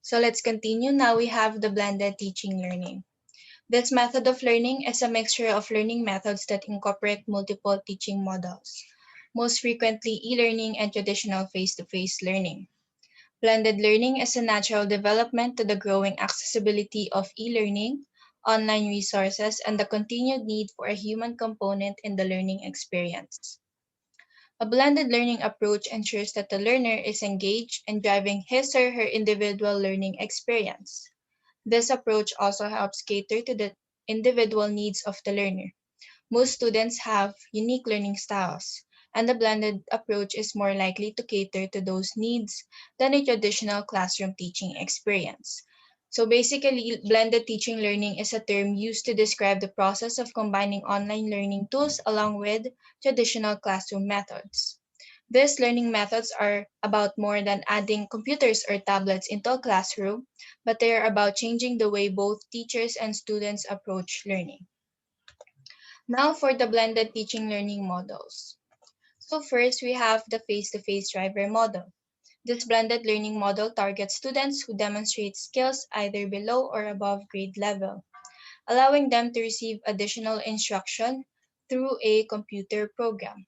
So let's continue. Now we have the blended teaching learning. This method of learning is a mixture of learning methods that incorporate multiple teaching models, most frequently e-learning and traditional face-to-face learning. Blended learning is a natural development to the growing accessibility of e-learning, online resources, and the continued need for a human component in the learning experience. A blended learning approach ensures that the learner is engaged in driving his or her individual learning experience. This approach also helps cater to the individual needs of the learner. Most students have unique learning styles, and the blended approach is more likely to cater to those needs than a traditional classroom teaching experience. So basically, blended teaching learning is a term used to describe the process of combining online learning tools along with traditional classroom methods. These learning methods are about more than adding computers or tablets into a classroom, but they are about changing the way both teachers and students approach learning. Now for the blended teaching learning models. So first, we have the face-to-face driver model. This blended learning model targets students who demonstrate skills either below or above grade level, allowing them to receive additional instruction through a computer program.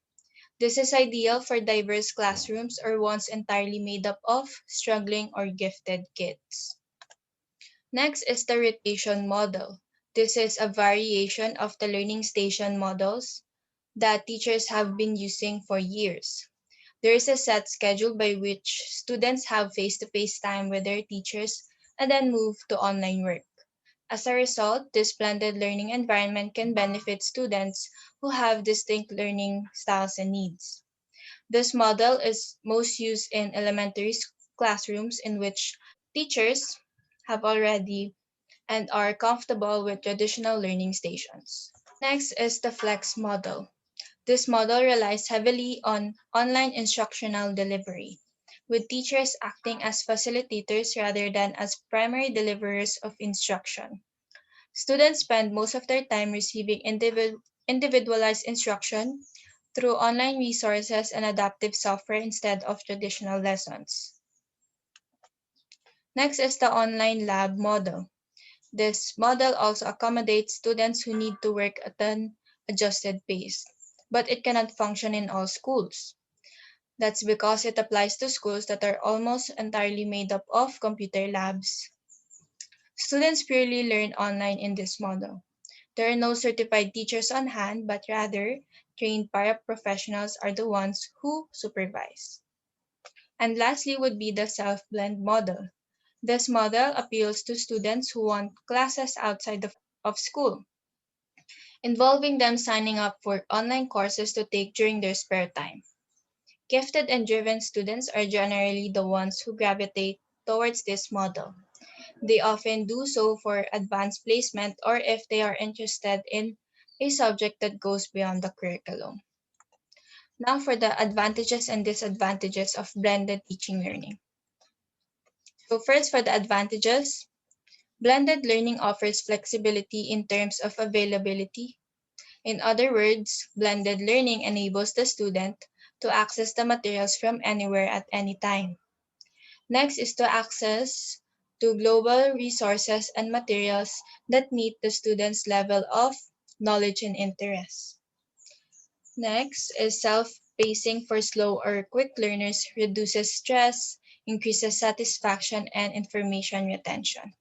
This is ideal for diverse classrooms or ones entirely made up of struggling or gifted kids. Next is the rotation model. This is a variation of the learning station models that teachers have been using for years. There is a set schedule by which students have face-to-face time with their teachers and then move to online work. As a result, this blended learning environment can benefit students who have distinct learning styles and needs. This model is most used in elementary classrooms in which teachers have already and are comfortable with traditional learning stations. Next is the flex model. This model relies heavily on online instructional delivery, with teachers acting as facilitators rather than as primary deliverers of instruction. Students spend most of their time receiving individualized instruction through online resources and adaptive software instead of traditional lessons. Next is the online lab model. This model also accommodates students who need to work at an adjusted pace, but it cannot function in all schools. That's because it applies to schools that are almost entirely made up of computer labs. Students purely learn online in this model. There are no certified teachers on hand, but rather, trained paraprofessionals are the ones who supervise. And lastly would be the self-blend model. This model appeals to students who want classes outside of school, involving them signing up for online courses to take during their spare time. Gifted and driven students are generally the ones who gravitate towards this model. They often do so for advanced placement or if they are interested in a subject that goes beyond the curriculum. Now for the advantages and disadvantages of blended teaching learning. So first for the advantages, blended learning offers flexibility in terms of availability. In other words, blended learning enables the student to access the materials from anywhere at any time. Next is to access to global resources and materials that meet the student's level of knowledge and interest. Next is self-pacing for slow or quick learners reduces stress, increases satisfaction, and information retention.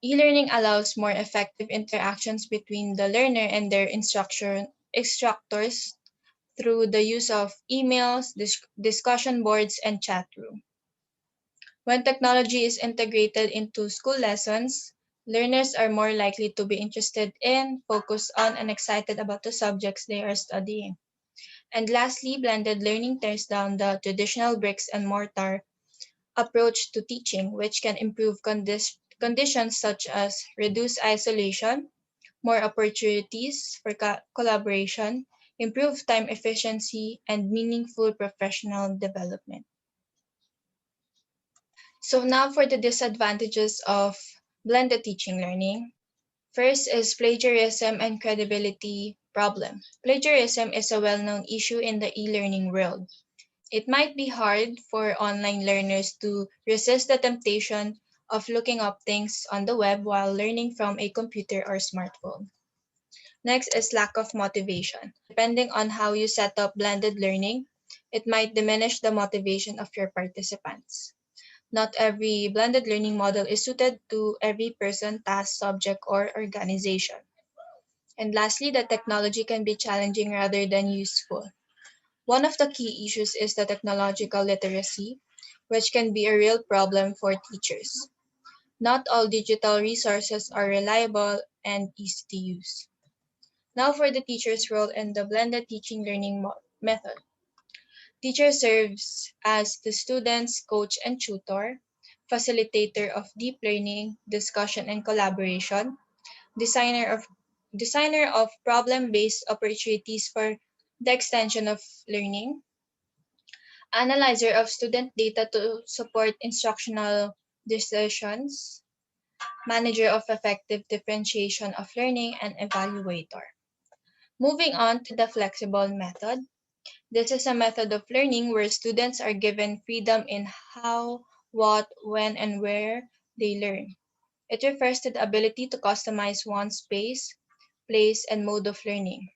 E-learning allows more effective interactions between the learner and their instructors through the use of emails, discussion boards, and chat room. When technology is integrated into school lessons, learners are more likely to be interested in, focused on, and excited about the subjects they are studying. And lastly, blended learning tears down the traditional bricks and mortar approach to teaching, which can improve conditions such as reduced isolation, more opportunities for collaboration, improved time efficiency, and meaningful professional development. So now for the disadvantages of blended teaching learning. First is plagiarism and credibility problem. Plagiarism is a well-known issue in the e-learning world. It might be hard for online learners to resist the temptation of looking up things on the web while learning from a computer or smartphone. Next is lack of motivation. Depending on how you set up blended learning, it might diminish the motivation of your participants. Not every blended learning model is suited to every person, task, subject, or organization. And lastly, the technology can be challenging rather than useful. One of the key issues is the technological literacy, which can be a real problem for teachers. Not all digital resources are reliable and easy to use. Now for the teacher's role in the blended teaching learning method. Teacher serves as the student's coach and tutor, facilitator of deep learning, discussion and collaboration, designer of problem-based opportunities for the extension of learning, analyzer of student data to support instructional decisions, manager of effective differentiation of learning, and evaluator. Moving on to the flexible method. This is a method of learning where students are given freedom in how, what, when, and where they learn. It refers to the ability to customize one's pace, place, and mode of learning.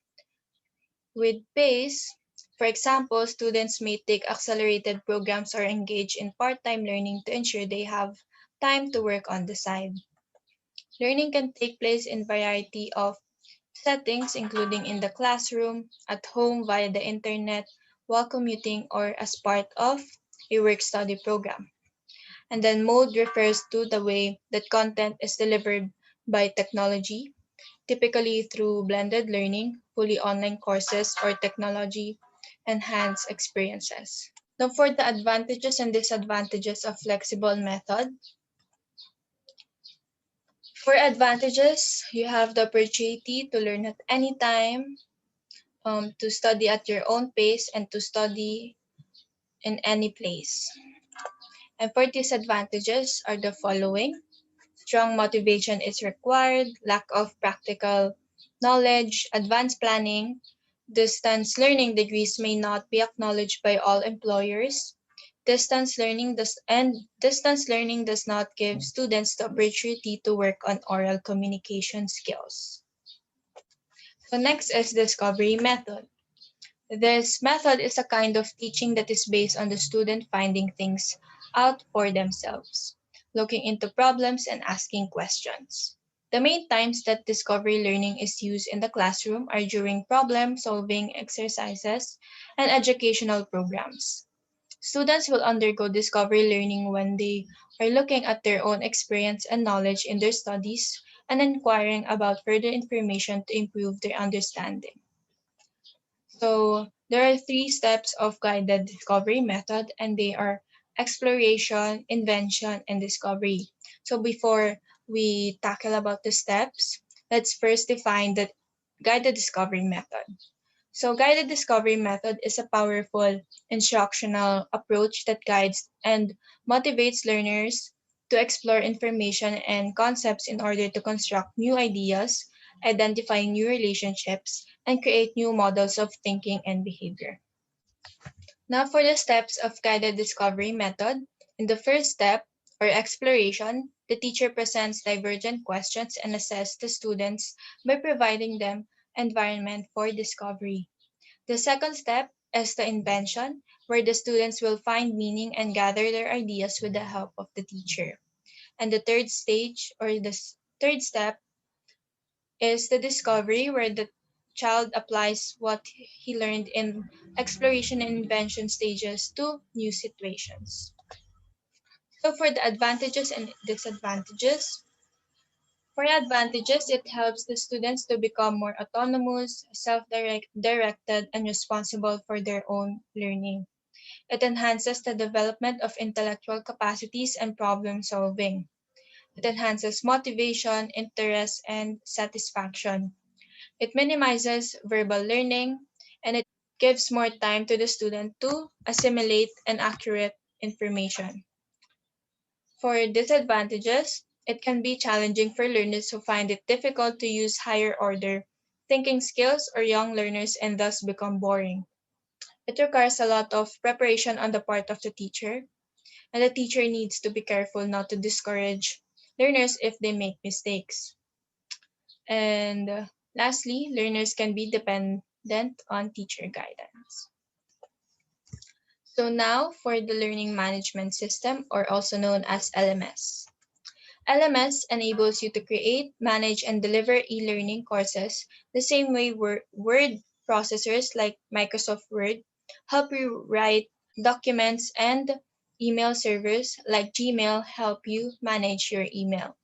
With pace, for example, students may take accelerated programs or engage in part-time learning to ensure they have time to work on the side. Learning can take place in a variety of settings, including in the classroom, at home via the internet, while commuting, or as part of a work-study program. And then mode refers to the way that content is delivered by technology, typically through blended learning, fully online courses, or technology-enhanced experiences. Now for the advantages and disadvantages of flexible method. For advantages, you have the opportunity to learn at any time, to study at your own pace, and to study in any place. And for disadvantages are the following: strong motivation is required, lack of practical knowledge, advanced planning, distance learning degrees may not be acknowledged by all employers. Distance learning does not give students the opportunity to work on oral communication skills. So next is discovery method. This method is a kind of teaching that is based on the student finding things out for themselves, looking into problems and asking questions. The main times that discovery learning is used in the classroom are during problem-solving exercises and educational programs. Students will undergo discovery learning when they are looking at their own experience and knowledge in their studies and inquiring about further information to improve their understanding. So there are three steps of guided discovery method, and they are exploration, invention, and discovery. So before we tackle about the steps, let's first define the guided discovery method. So guided discovery method is a powerful instructional approach that guides and motivates learners to explore information and concepts in order to construct new ideas, identify new relationships, and create new models of thinking and behavior. Now for the steps of guided discovery method. In the first step, or exploration, the teacher presents divergent questions and assesses the students by providing them environment for discovery. The second step is the invention, where the students will find meaning and gather their ideas with the help of the teacher. And the third stage, or the third step, is the discovery, where the child applies what he learned in exploration and invention stages to new situations. So for the advantages and disadvantages, for advantages, it helps the students to become more autonomous, self-directed, and responsible for their own learning. It enhances the development of intellectual capacities and problem solving. It enhances motivation, interest, and satisfaction. It minimizes verbal learning, and it gives more time to the student to assimilate and accurate information. For disadvantages, it can be challenging for learners who find it difficult to use higher order thinking skills or young learners and thus become boring. It requires a lot of preparation on the part of the teacher, and the teacher needs to be careful not to discourage learners if they make mistakes. And lastly, learners can be dependent on teacher guidance. So now for the learning management system, or also known as LMS. LMS enables you to create, manage, and deliver e-learning courses the same way word processors like Microsoft Word help you write documents, and email servers like Gmail help you manage your email.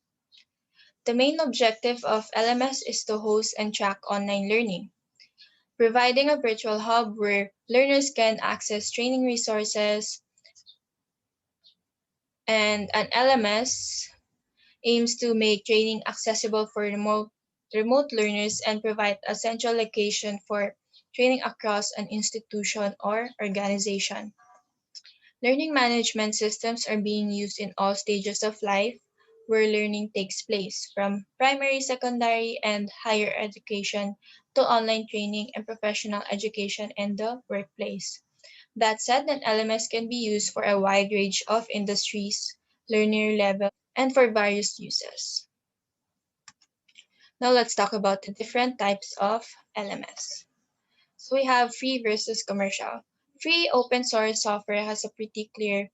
The main objective of LMS is to host and track online learning, providing a virtual hub where learners can access training resources, and an LMS aims to make training accessible for remote learners and provide a central location for training across an institution or organization. Learning management systems are being used in all stages of life where learning takes place, from primary, secondary, and higher education to online training and professional education in the workplace. That said, an LMS can be used for a wide range of industries, learner level, and for various uses. Now let's talk about the different types of LMS. So we have free versus commercial. Free open source software has a pretty clear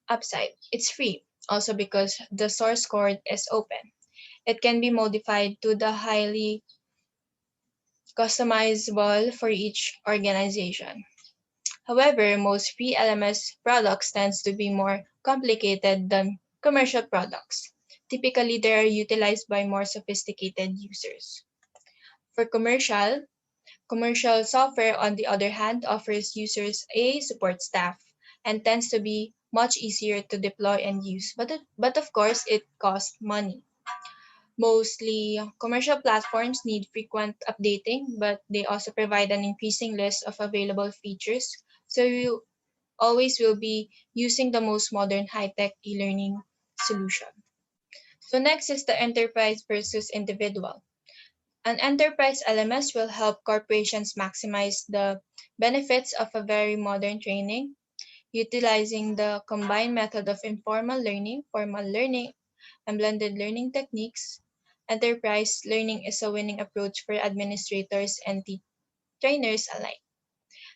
upside. It's free, also because the source code is open. It can be modified to the highly customizable for each organization. However, most free LMS products tends to be more complicated than commercial products. Typically, they are utilized by more sophisticated users. For commercial software, on the other hand, offers users a support staff and tends to be much easier to deploy and use, but of course, it costs money. Mostly commercial platforms need frequent updating, but they also provide an increasing list of available features. So you always will be using the most modern high-tech e-learning solution. So next is the enterprise versus individual. An enterprise LMS will help corporations maximize the benefits of a very modern training, utilizing the combined method of informal learning, formal learning, and blended learning techniques. Enterprise learning is a winning approach for administrators and trainers alike.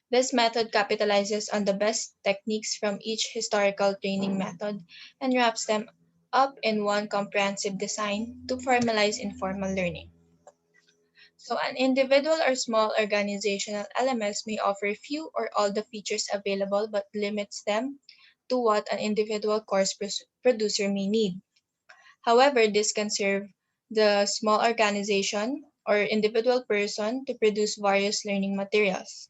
This method capitalizes on the best techniques from each historical training method and wraps them up in one comprehensive design to formalize informal learning. So, an individual or small organizational LMS may offer few or all the features available but limits them to what an individual course producer may need. However, this can serve the small organization or individual person to produce various learning materials.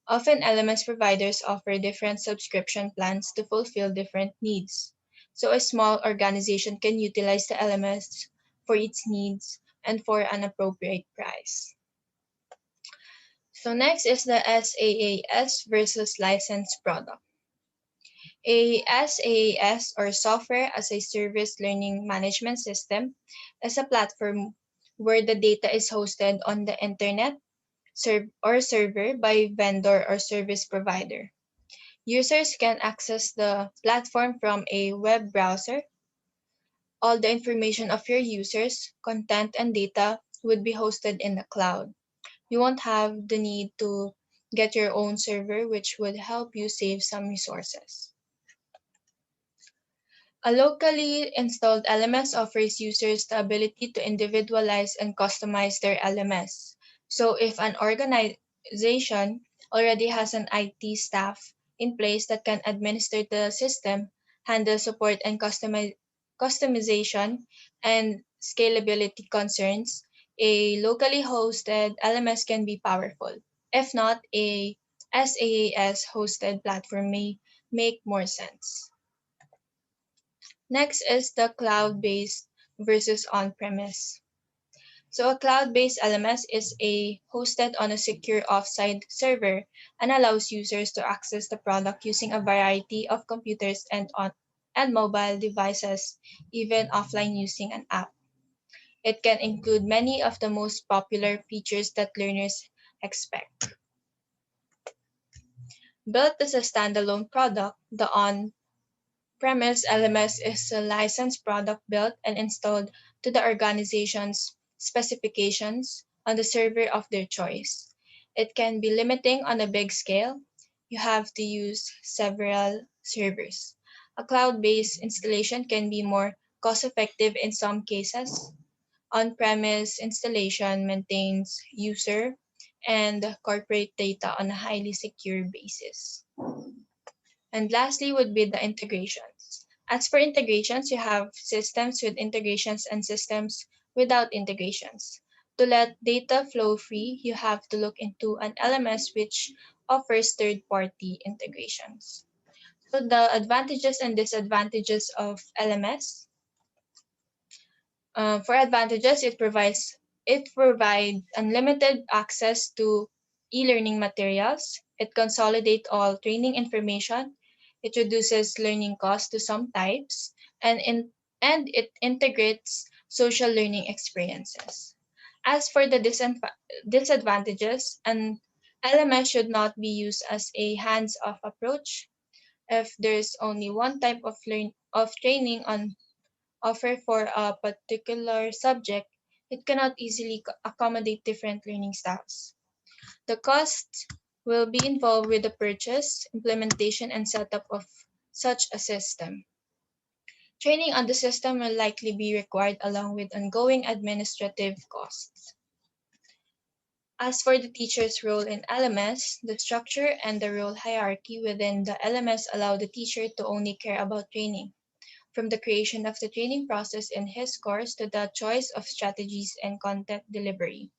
Often, LMS providers offer different subscription plans to fulfill different needs. So, a small organization can utilize the LMS for its needs and for an appropriate price. So, next is the SaaS versus licensed product. A SaaS, or Software as a Service Learning Management System, is a platform where the data is hosted on the internet or server by vendor or service provider. Users can access the platform from a web browser. All the information of your users, content, and data would be hosted in the cloud. You won't have the need to get your own server, which would help you save some resources. A locally installed LMS offers users the ability to individualize and customize their LMS. So if an organization already has an IT staff in place that can administer the system, handle support and customization, and scalability concerns, a locally hosted LMS can be powerful. If not, a SaaS hosted platform may make more sense. Next is the cloud-based versus on-premise. So a cloud-based LMS is hosted on a secure offsite server and allows users to access the product using a variety of computers and mobile devices, even offline using an app. It can include many of the most popular features that learners expect. Built as a standalone product, the on-premise LMS is a licensed product built and installed to the organization's specifications on the server of their choice. It can be limiting on a big scale. You have to use several servers. A cloud-based installation can be more cost-effective in some cases. On-premise installation maintains user and corporate data on a highly secure basis. And lastly would be the integrations. As for integrations, you have systems with integrations and systems without integrations. To let data flow free, you have to look into an LMS which offers third-party integrations. So the advantages and disadvantages of LMS. For advantages, it provides unlimited access to e-learning materials. It consolidates all training information. It reduces learning costs to some types, and it integrates social learning experiences. As for the disadvantages, an LMS should not be used as a hands-off approach. If there's only one type of training on offer for a particular subject, it cannot easily accommodate different learning styles. The cost will be involved with the purchase, implementation, and setup of such a system. Training on the system will likely be required along with ongoing administrative costs. As for the teacher's role in LMS, the structure and the role hierarchy within the LMS allow the teacher to only care about training, from the creation of the training process in his course to the choice of strategies and content delivery.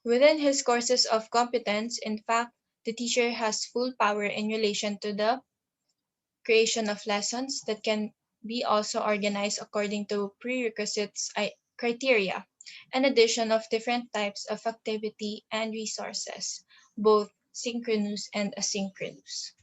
Within his courses of competence, in fact, the teacher has full power in relation to the creation of lessons that can be also organized according to prerequisites criteria, and addition of different types of activity and resources, both synchronous and asynchronous.